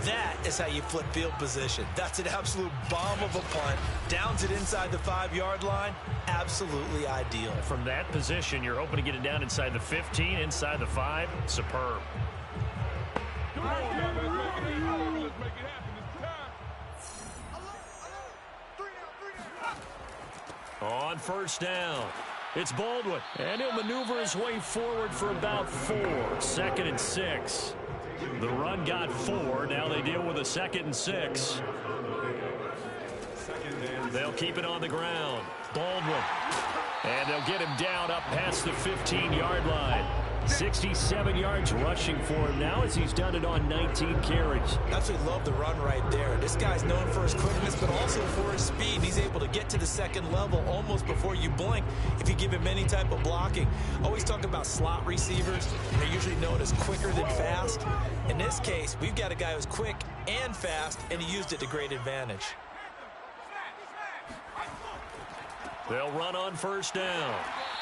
That is how you flip field position. That's an absolute bomb of a punt. Downs it inside the 5-yard line. Absolutely ideal. From that position, you're hoping to get it down inside the 15, inside the 5. Superb. Come on, man. Let's make it happen. It's time. On first down, it's Baldwin. And he'll maneuver his way forward for about 4. 2nd and 6. The run got 4. Now they deal with a 2nd and 6. They'll keep it on the ground. Baldwin. And they'll get him down up past the 15-yard line. 67 yards rushing for him now, as he's done it on 19 carries. Absolutely love the run right there. This guy's known for his quickness, but also for his speed. He's able to get to the 2nd level almost before you blink if you give him any type of blocking. Always talk about slot receivers. They're usually known as quicker than fast. In this case, we've got a guy who's quick and fast, and he used it to great advantage. They'll run on first down.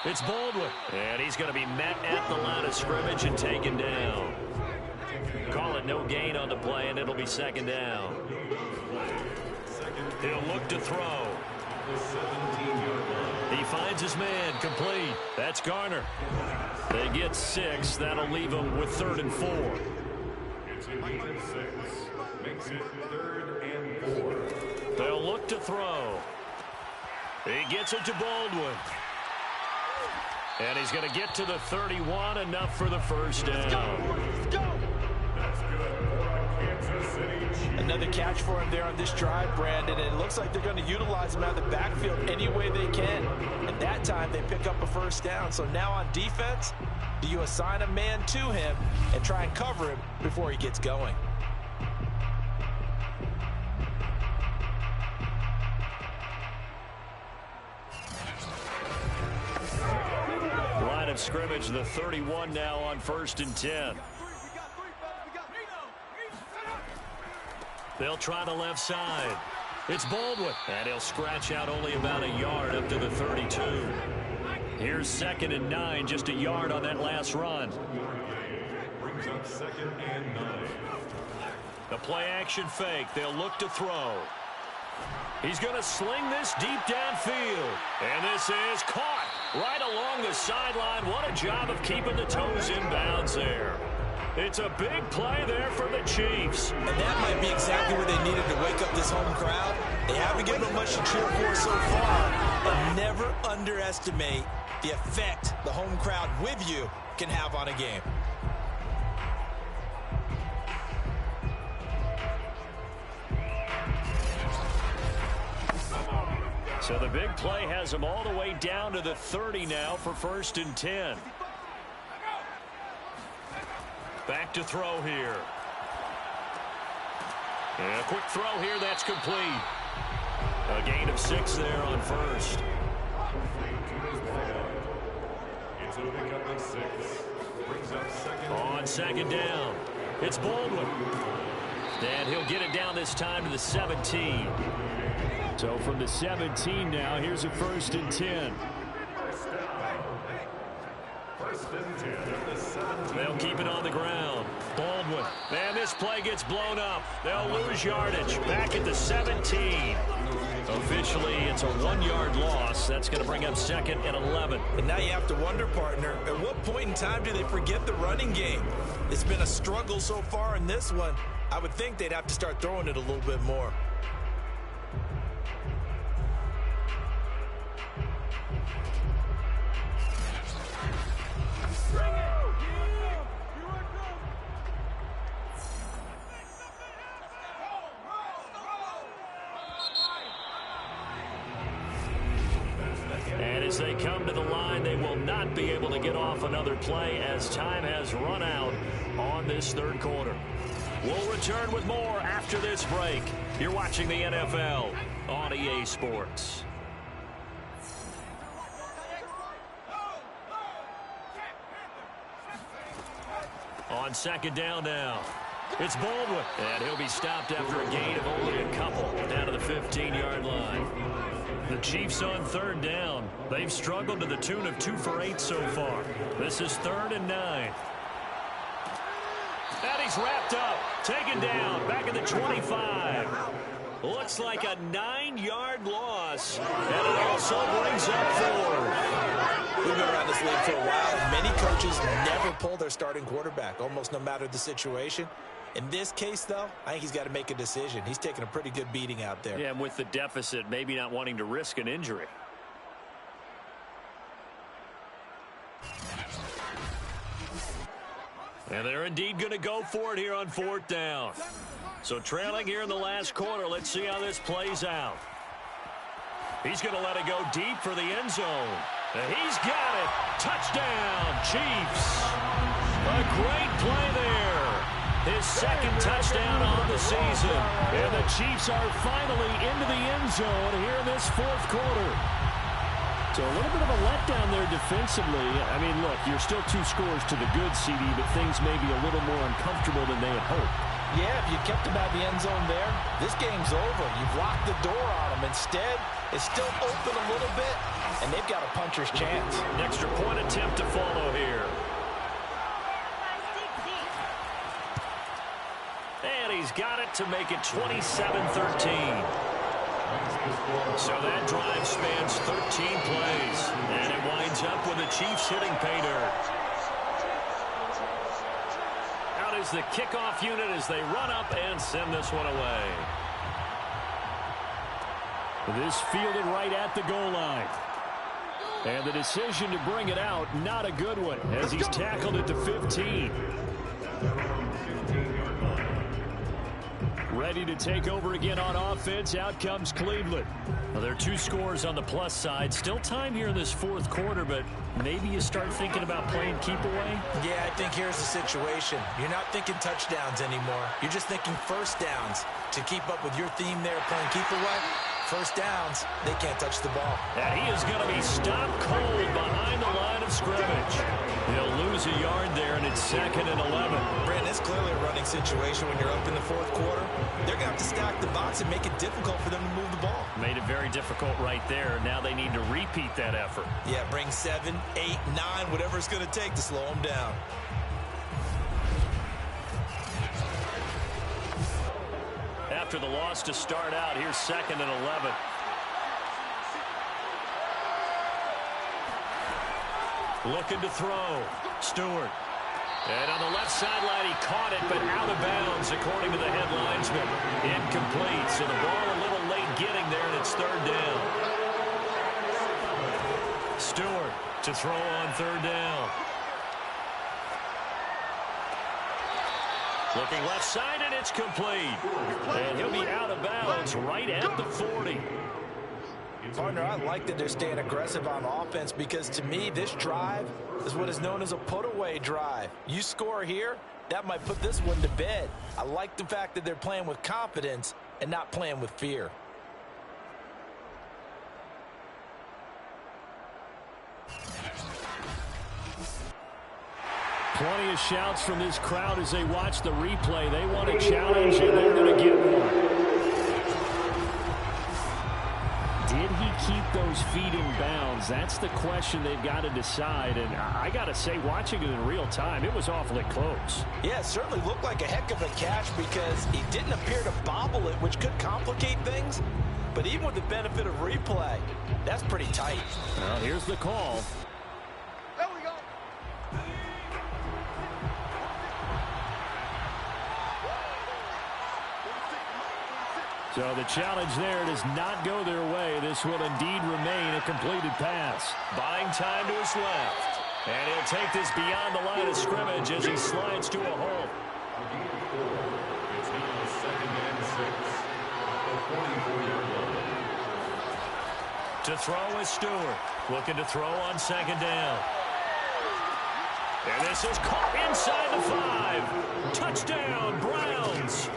It's Baldwin. And he's going to be met at the line of scrimmage and taken down. Call it no gain on the play, and it'll be 2nd down. He'll look to throw. He finds his man, complete. That's Garner. They get 6. That'll leave them with 3rd and 4. It's a gain of 6. Makes it 3rd and 4. They'll look to throw. He gets it to Baldwin. And he's going to get to the 31, enough for the first down. Let's go. That's good for Kansas City Chiefs. Another catch for him there on this drive, Brandon, and it looks like they're going to utilize him out of the backfield any way they can. And that time they pick up a first down. So now on defense, do you assign a man to him and try and cover him before he gets going? Line of scrimmage, the 31 now on 1st and 10. They'll try the left side. It's Baldwin. And he'll scratch out only about a yard up to the 32. Here's 2nd and 9, just a yard on that last run. Brings up 2nd and 9. The play action fake. They'll look to throw. He's going to sling this deep downfield. And this is caught right along the sideline. What a job of keeping the toes in bounds there. It's a big play there for the Chiefs. And that might be exactly what they needed to wake up this home crowd. They haven't given them much to cheer for so far, but never underestimate the effect the home crowd with you can have on a game. So the big play has them all the way down to the 30 now for 1st and 10. Back to throw here. And a quick throw here, that's complete. A gain of 6 there on first. It's a pickup of 6. Brings up second. On second down, it's Baldwin. And he'll get it down this time to the 17. So from the 17 now, here's a 1st and 10. First and 10 at the 17. They'll keep it on the ground. Baldwin. And this play gets blown up. They'll lose yardage. Back at the 17. Officially, it's a 1-yard loss. That's going to bring up 2nd and 11. And now you have to wonder, partner, at what point in time do they forget the running game? It's been a struggle so far in this one. I would think they'd have to start throwing it a little bit more. And as they come to the line, they will not be able to get off another play as time has run out on this 3rd quarter. We'll return with more after this break. You're watching the NFL on EA Sports. On second down now, it's Baldwin. And he'll be stopped after a gain of only a couple down to the 15-yard line. The Chiefs on 3rd down. They've struggled to the tune of 2 for 8 so far. This is 3rd and 9. And he's wrapped up, taken down, back at the 25. Looks like a 9-yard loss, and it also brings up 4. We've been around this league for a while. Many coaches never pull their starting quarterback, almost no matter the situation. In this case, though, I think he's got to make a decision. He's taking a pretty good beating out there. Yeah, and with the deficit, maybe not wanting to risk an injury. And they're indeed going to go for it here on 4th down. So trailing here in the last quarter, let's see how this plays out. He's going to let it go deep for the end zone. And he's got it. Touchdown, Chiefs. A great play there. His 2nd touchdown on the season. And the Chiefs are finally into the end zone here in this 4th quarter. So a little bit of a letdown there defensively. I mean, look, you're still 2 scores to the good, CD, but things may be a little more uncomfortable than they had hoped. Yeah, if you kept them out of the end zone there, this game's over. You've locked the door on them. Instead, it's still open a little bit, and they've got a puncher's chance. An extra point attempt to follow here. And he's got it to make it 27-13. So that drive spans 13 plays, and it winds up with the Chiefs hitting pay dirt. Out is the kickoff unit as they run up and send this one away. This fielded right at the goal line. And the decision to bring it out, not a good one, as he's tackled at the 15. Ready to take over again on offense. Out comes Cleveland. Well, there are 2 scores on the plus side. Still time here in this 4th quarter, but maybe you start thinking about playing keep away? Yeah, I think here's the situation. You're not thinking touchdowns anymore. You're just thinking 1st downs. To keep up with your theme there, playing keep away, 1st downs, they can't touch the ball. And he is going to be stopped cold behind the line of scrimmage. He'll lose a yard there, and it's 2nd and 11. Brandon, it's clearly a running situation when you're up in the 4th quarter. They're going to have to stack the box and make it difficult for them to move the ball. Made it very difficult right there. Now they need to repeat that effort. Yeah, bring 7, 8, 9, whatever it's going to take to slow them down. After the loss to start out, here's 2nd and 11. Looking to throw. Stewart. And on the left sideline, he caught it, but out of bounds, according to the head linesman. Incomplete, so the ball a little late getting there, and it's 3rd down. Stewart to throw on 3rd down. Looking left side, and it's complete. And he'll be out of bounds right at the 40. Partner, I like that they're staying aggressive on offense because, to me, this drive is what is known as a put-away drive. You score here, that might put this one to bed. I like the fact that they're playing with confidence and not playing with fear. Plenty of shouts from this crowd as they watch the replay. They want a challenge, and they're going to get one. Did he keep those feet in bounds? That's the question they've got to decide. And I got to say, watching it in real time, it was awfully close. Yeah, it certainly looked like a heck of a catch because he didn't appear to bobble it, which could complicate things. But even with the benefit of replay, that's pretty tight. Well, here's the call. There we go. So the challenge there does not go their way. This will indeed remain a completed pass. Buying time to his left. And he'll take this beyond the line of scrimmage as he slides to a halt. It's now 2nd and 6. The 44-yard line. To throw is Stewart. Looking to throw on 2nd down. And this is caught inside the 5. Touchdown, Browns.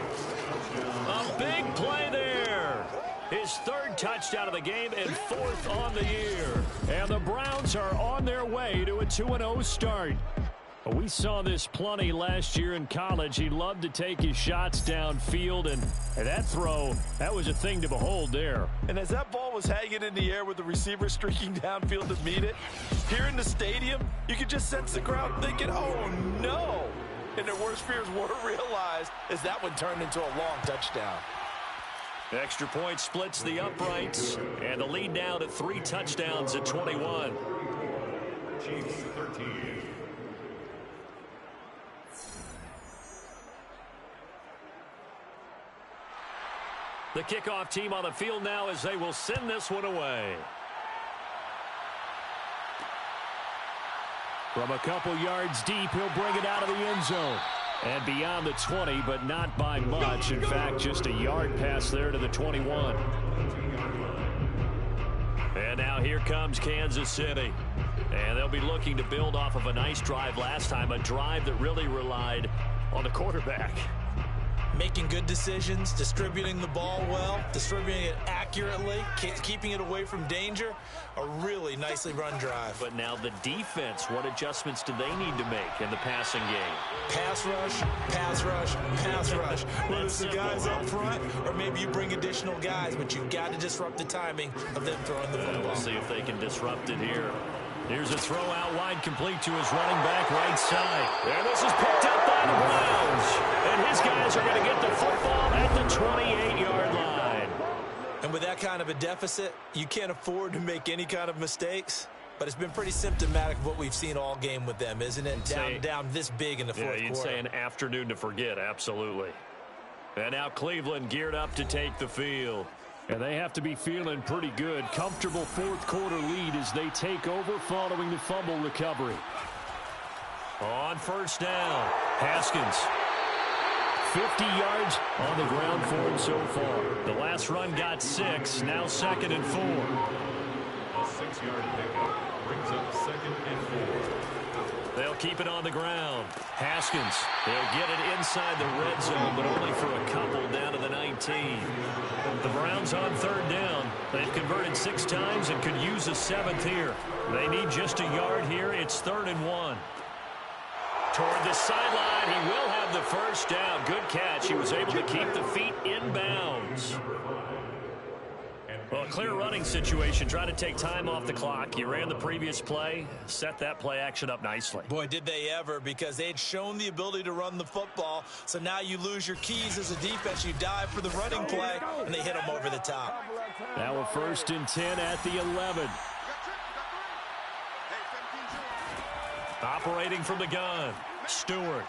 A big play there. His 3rd touchdown of the game and 4th on the year. And the Browns are on their way to a 2-0 start. We saw this plenty last year in college. He loved to take his shots downfield, and that throw, that was a thing to behold there. And as that ball was hanging in the air with the receiver streaking downfield to meet it, here in the stadium, you could just sense the crowd thinking, oh, no. And their worst fears were realized as that one turned into a long touchdown. Extra point splits the uprights, and the lead now to 3 touchdowns at 21. Chiefs 13. The kickoff team on the field now as they will send this one away. From a couple yards deep, he'll bring it out of the end zone. And beyond the 20, but not by much. In fact, just a yard pass there to the 21. And now here comes Kansas City. And they'll be looking to build off of a nice drive last time, a drive that really relied on the quarterback. Making good decisions, distributing the ball well, distributing it accurately, keeping it away from danger. A really nicely run drive. But now the defense, what adjustments do they need to make in the passing game? Pass rush, pass rush, pass rush. Whether it's the guys up front or maybe you bring additional guys, but you've got to disrupt the timing of them throwing the football. We'll see if they can disrupt it here. Here's a throw out wide, complete to his running back right side. And this is picked up by the Browns. And his guys are going to get the football at the 28-yard line. And with that kind of a deficit, you can't afford to make any kind of mistakes. But it's been pretty symptomatic of what we've seen all game with them, isn't it? Down this big in the fourth quarter. Yeah, you'd say an afternoon to forget, absolutely. And now Cleveland geared up to take the field. And they have to be feeling pretty good. Comfortable fourth quarter lead as they take over following the fumble recovery. On 1st down, Haskins. 50 yards on the ground for him so far. The last run got 6, now 2nd and 4. A 6-yard pickup brings up 2nd and 4. They'll keep it on the ground. Haskins, they'll get it inside the red zone, but only for a couple down to the 19. The Browns on 3rd down. They've converted 6 times and could use a 7th here. They need just a yard here. It's 3rd and 1. Toward the sideline, he will have the 1st down. Good catch. He was able to keep the feet in bounds. Well, a clear running situation. Try to take time off the clock. You ran the previous play, set that play action up nicely. Boy, did they ever, because they had shown the ability to run the football. So now you lose your keys as a defense. You dive for the running play, and they hit them over the top. Now a 1st and 10 at the 11. Operating from the gun, Stewart.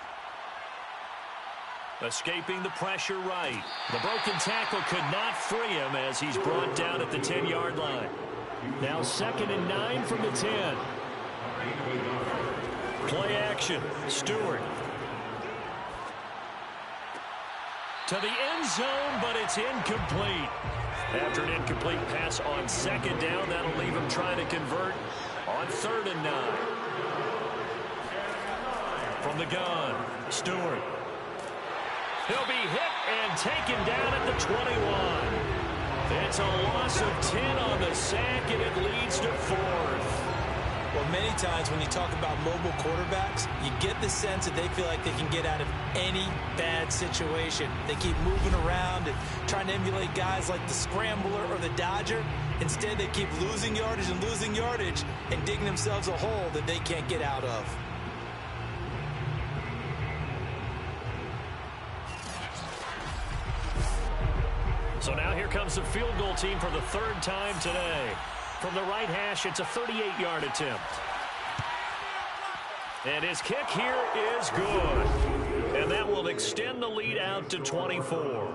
Escaping the pressure right. The broken tackle could not free him as he's brought down at the 10-yard line. Now 2nd and 9 from the 10. Play action, Stewart. To the end zone, but it's incomplete. After an incomplete pass on 2nd down, that'll leave him trying to convert on 3rd and 9. From the gun, Stewart. He'll be hit and taken down at the 21. It's a loss of 10 on the sack, and it leads to 4th. Well, many times when you talk about mobile quarterbacks, you get the sense that they feel like they can get out of any bad situation. They keep moving around and trying to emulate guys like the Scrambler or the Dodger. Instead, they keep losing yardage and digging themselves a hole that they can't get out of. So now here comes the field goal team for the 3rd time today. From the right hash, it's a 38-yard attempt. And his kick here is good. And that will extend the lead out to 24.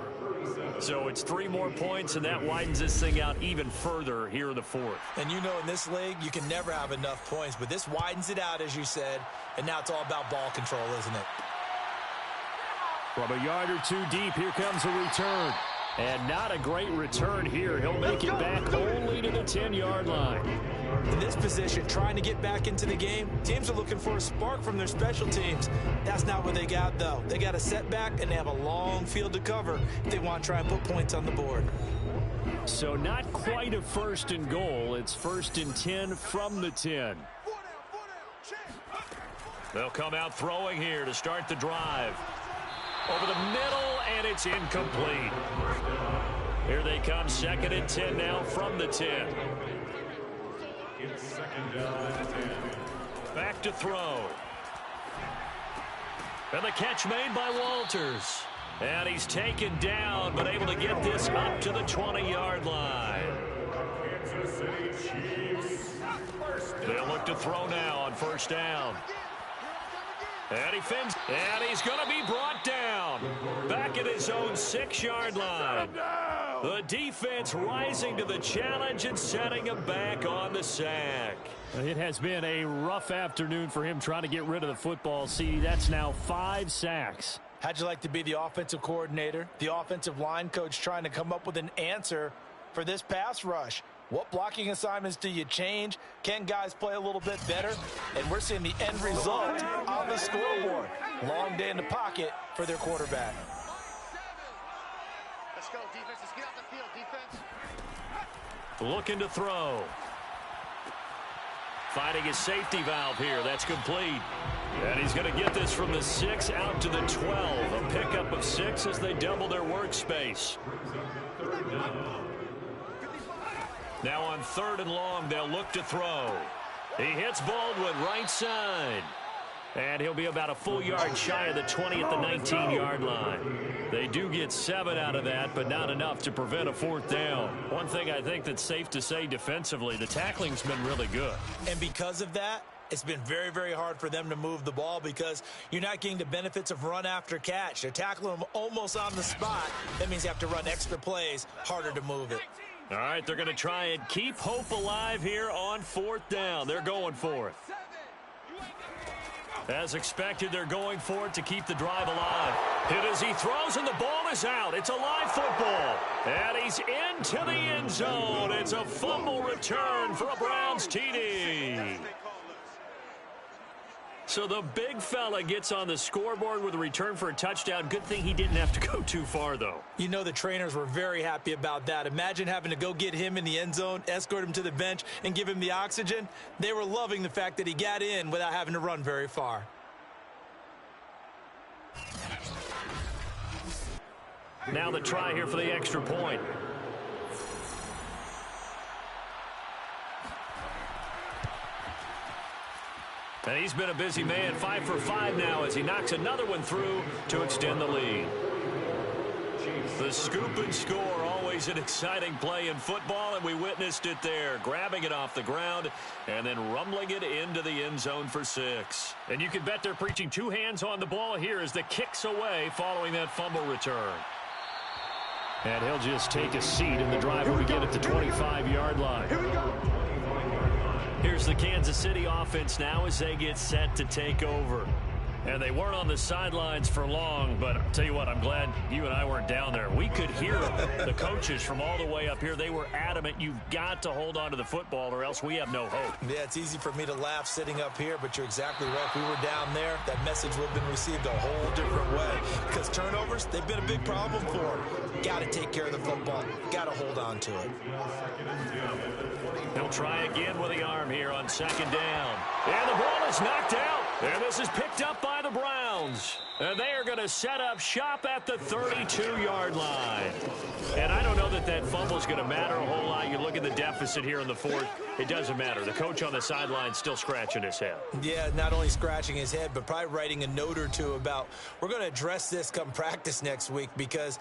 So it's 3 more points, and that widens this thing out even further here in the 4th. And you know in this league, you can never have enough points, but this widens it out, as you said, and now it's all about ball control, isn't it? From a yard or 2 deep, here comes a return. And not a great return here. He'll make it back only to the 10-yard line. In this position, trying to get back into the game, teams are looking for a spark from their special teams. That's not what they got, though. They got a setback, and they have a long field to cover if they want to try and put points on the board. So not quite a 1st and goal. It's 1st and 10 from the 10. They'll come out throwing here to start the drive. Over the middle, and it's incomplete. Here they come, 2nd and 10 now from the 10. It's 2nd down and 10. Back to throw. And the catch made by Walters. And he's taken down, but able to get this up to the 20-yard line. Kansas City Chiefs. They'll look to throw now on 1st down. And he fins, and he's going to be brought down. Back at his own 6-yard line. The defense rising to the challenge and setting him back on the sack. It has been a rough afternoon for him trying to get rid of the football. See, that's now 5 sacks. How'd you like to be the offensive coordinator, the offensive line coach trying to come up with an answer for this pass rush? What blocking assignments do you change? Can guys play a little bit better? And we're seeing the end result on the scoreboard. Long day in the pocket for their quarterback. Let's go, defense. Let's get out the field, defense. Looking to throw. Finding his safety valve here. That's complete. And he's going to get this from the 6 out to the 12. A pickup of 6 as they double their workspace. Now on 3rd and long, they'll look to throw. He hits Baldwin right side. And he'll be about a full yard shy of the 20 at the 19-yard line. They do get 7 out of that, but not enough to prevent a 4th down. One thing I think that's safe to say defensively, the tackling's been really good. And because of that, it's been very, very hard for them to move the ball because you're not getting the benefits of run after catch. They're tackling them almost on the spot. That means you have to run extra plays, harder to move it. All right, they're going to try and keep hope alive here on 4th down. They're going for it. As expected, they're going for it to keep the drive alive. Hit as he throws, and the ball is out. It's a live football. And he's into the end zone. It's a fumble return for a Browns TD. So the big fella gets on the scoreboard with a return for a touchdown. Good thing he didn't have to go too far, though. You know the trainers were very happy about that. Imagine having to go get him in the end zone, escort him to the bench, and give him the oxygen. They were loving the fact that he got in without having to run very far. Now the try here for the extra point. And he's been a busy man, 5 for 5 now as he knocks another one through to extend the lead. The scoop and score, always an exciting play in football, and we witnessed it there, grabbing it off the ground and then rumbling it into the end zone for 6. And you can bet they're preaching 2 hands on the ball here as the kick's away following that fumble return. And he'll just take a seat, and the drive will begin at the 25-yard line. Here we go. Here's the Kansas City offense now as they get set to take over. And they weren't on the sidelines for long, but I'll tell you what, I'm glad you and I weren't down there. We could hear the coaches from all the way up here. They were adamant, you've got to hold on to the football or else we have no hope. Yeah, it's easy for me to laugh sitting up here, but you're exactly right. If we were down there, that message would have been received a whole different way. Because turnovers, they've been a big problem for them. Got to take care of the football. Got to hold on to it. He'll try again with the arm here on second down. And the ball is knocked out. And this is picked up by the Browns. And they are going to set up shop at the 32-yard line. And I don't know that that fumble is going to matter a whole lot. You look at the deficit here in the fourth. It doesn't matter. The coach on the sideline still scratching his head. Yeah, not only scratching his head, but probably writing a note or two about we're going to address this come practice next week because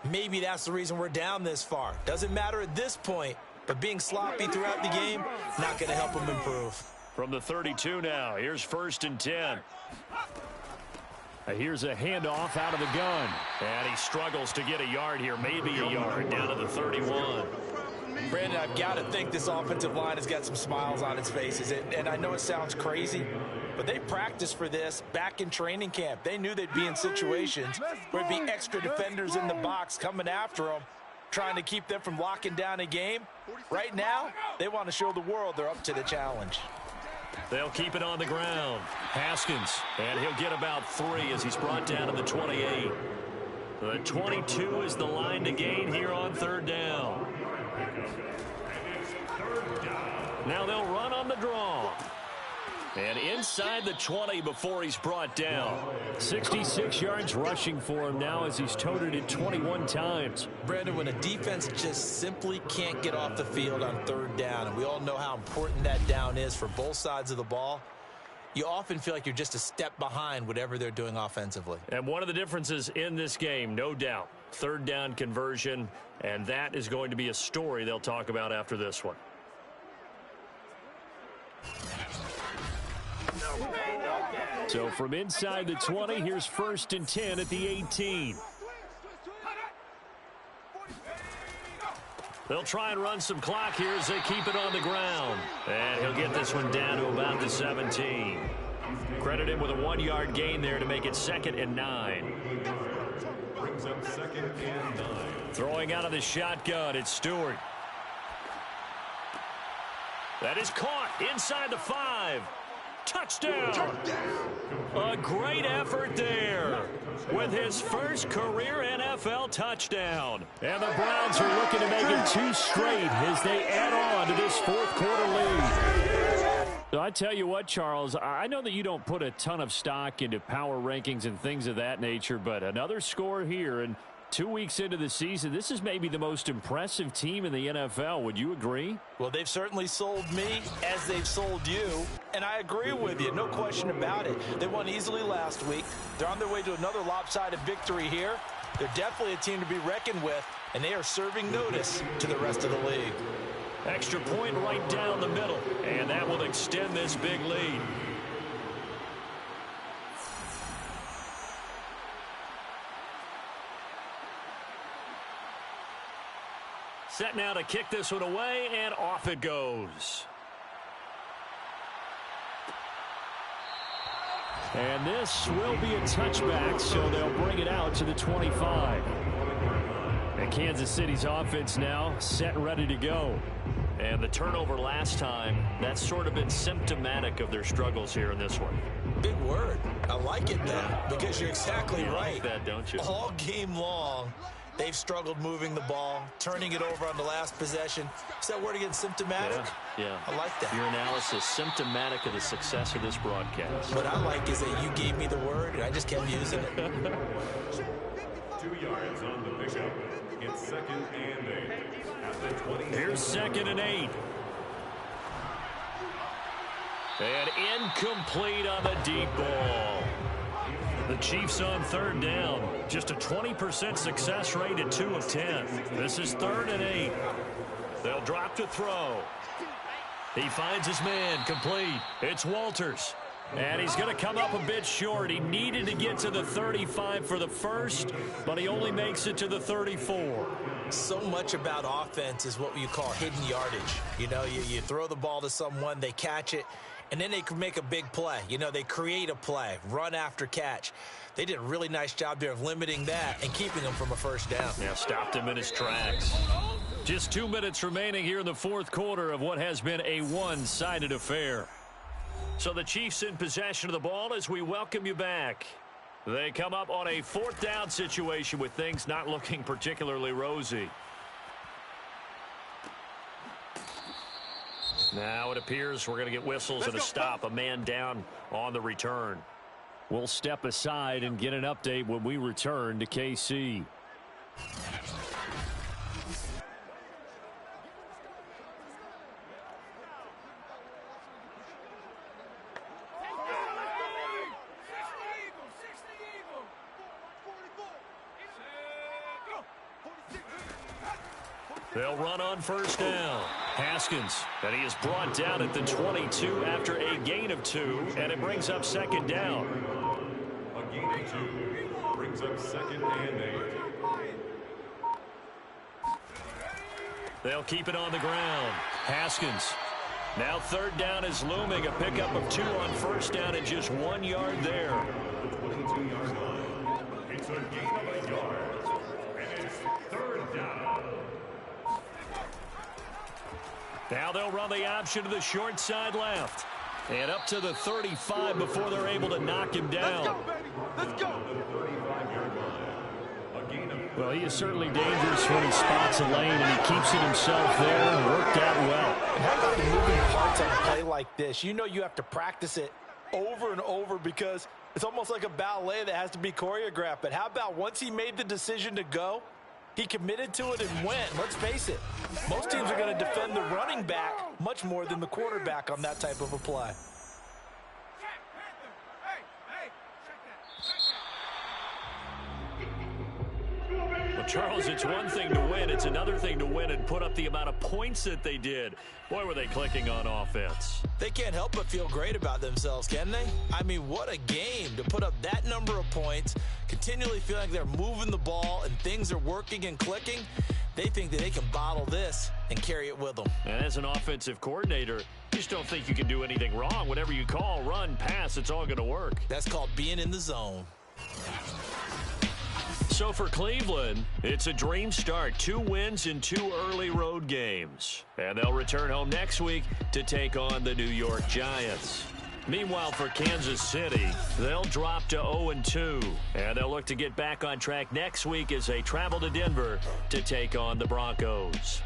maybe that's the reason we're down this far. Doesn't matter at this point, but being sloppy throughout the game, not going to help him improve. From the 32 now, here's 1st and 10. Here's a handoff out of the gun. And he struggles to get a yard here, maybe a yard, down to the 31. Brandon, I've got to think this offensive line has got some smiles on its faces. And I know it sounds crazy, but they practiced for this back in training camp. They knew they'd be in situations where there'd be extra defenders in the box coming after them, trying to keep them from locking down a game. Right now, they want to show the world they're up to the challenge. They'll keep it on the ground. Haskins, and he'll get about 3 as he's brought down to the 28. The 22 is the line to gain here on 3rd down. Now they'll run on the draw. And inside the 20 before he's brought down. 66 yards rushing for him now as he's toted it 21 times. Brandon, when a defense just simply can't get off the field on 3rd down, and we all know how important that down is for both sides of the ball, you often feel like you're just a step behind whatever they're doing offensively. And one of the differences in this game, no doubt, 3rd down conversion, and that is going to be a story they'll talk about after this one. So from inside the 20, here's 1st and 10 at the 18. They'll try and run some clock here as they keep it on the ground. And he'll get this one down to about the 17. Credit him with a 1-yard gain there to make it 2nd and 9. Brings up 2nd and 9. Throwing out of the shotgun, it's Stewart. That is caught inside the 5. Touchdown! A great effort there with his first career NFL touchdown. And the Browns are looking to make it 2 straight as they add on to this 4th quarter lead. So I tell you what, Charles, I know that you don't put a ton of stock into power rankings and things of that nature, but another score here, and 2 weeks into the season, this is maybe the most impressive team in the NFL. Would you agree? Well, they've certainly sold me as they've sold you, and I agree with you. No question about it. They won easily last week. They're on their way to another lopsided victory here. They're definitely a team to be reckoned with, and they are serving notice to the rest of the league. Extra point right down the middle, and that will extend this big lead. Set now to kick this one away, and off it goes. And this will be a touchback, so they'll bring it out to the 25. And Kansas City's offense now set and ready to go. And the turnover last time, that's sort of been symptomatic of their struggles here in this one. Big word. I like it, though, because you're exactly right. Like that, don't you? All game long, they've struggled moving the ball, turning it over on the last possession. Is that word again, symptomatic? Yeah. I like that. Your analysis, symptomatic of the success of this broadcast. What I like is that you gave me the word, and I just kept using it. 2 yards on the pickup. It's 2nd and 8. At the 20. Here's 2nd and 8. And incomplete on the deep ball. The Chiefs on 3rd down. Just a 20% success rate at 2 of 10. This is 3rd and 8. They'll drop to throw. He finds his man, complete. It's Walters. And he's going to come up a bit short. He needed to get to the 35 for the first, but he only makes it to the 34. So much about offense is what you call hidden yardage. You know, you throw the ball to someone, they catch it, and then they can make a big play. You know, they create a play, run after catch. They did a really nice job there of limiting that and keeping him from a first down. Yeah, stopped him in his tracks. Just 2 minutes remaining here in the fourth quarter of what has been a one-sided affair. So the Chiefs in possession of the ball as we welcome you back. They come up on a fourth down situation with things not looking particularly rosy. Now it appears we're going to get whistles and a stop. A man down on the return. We'll step aside and get an update when we return to KC. They'll run on first down. Haskins, and he is brought down at the 22 after a gain of 2, and it brings up second down. A gain of 2 brings up 2nd and 8. They'll keep it on the ground. Haskins. Now third down is looming. A pickup of 2 on first down and just 1 yard there. 22-yard line. It's a gain of a yard. And it's third down. Now they'll run the option to the short side left. And up to the 35 before they're able to knock him down. Let's go, baby. Let's go. Well, he is certainly dangerous when he spots a lane, and he keeps it himself there and worked out well. And how about the moving parts on a play like this? You know you have to practice it over and over because it's almost like a ballet that has to be choreographed. But how about once he made the decision to go, he committed to it and went. Let's face it, most teams are going to defend the running back much more than the quarterback on that type of a play. Well, Charles, it's one thing to win. It's another thing to win and put up the amount of points that they did. Boy, were they clicking on offense. They can't help but feel great about themselves, can they? I mean, what a game to put up that number of points, continually feeling like they're moving the ball and things are working and clicking. They think that they can bottle this and carry it with them. And as an offensive coordinator, you just don't think you can do anything wrong. Whatever you call, run, pass, it's all going to work. That's called being in the zone. So for Cleveland, it's a dream start. 2 wins in 2 early road games. And they'll return home next week to take on the New York Giants. Meanwhile, for Kansas City, they'll drop to 0-2. And they'll look to get back on track next week as they travel to Denver to take on the Broncos.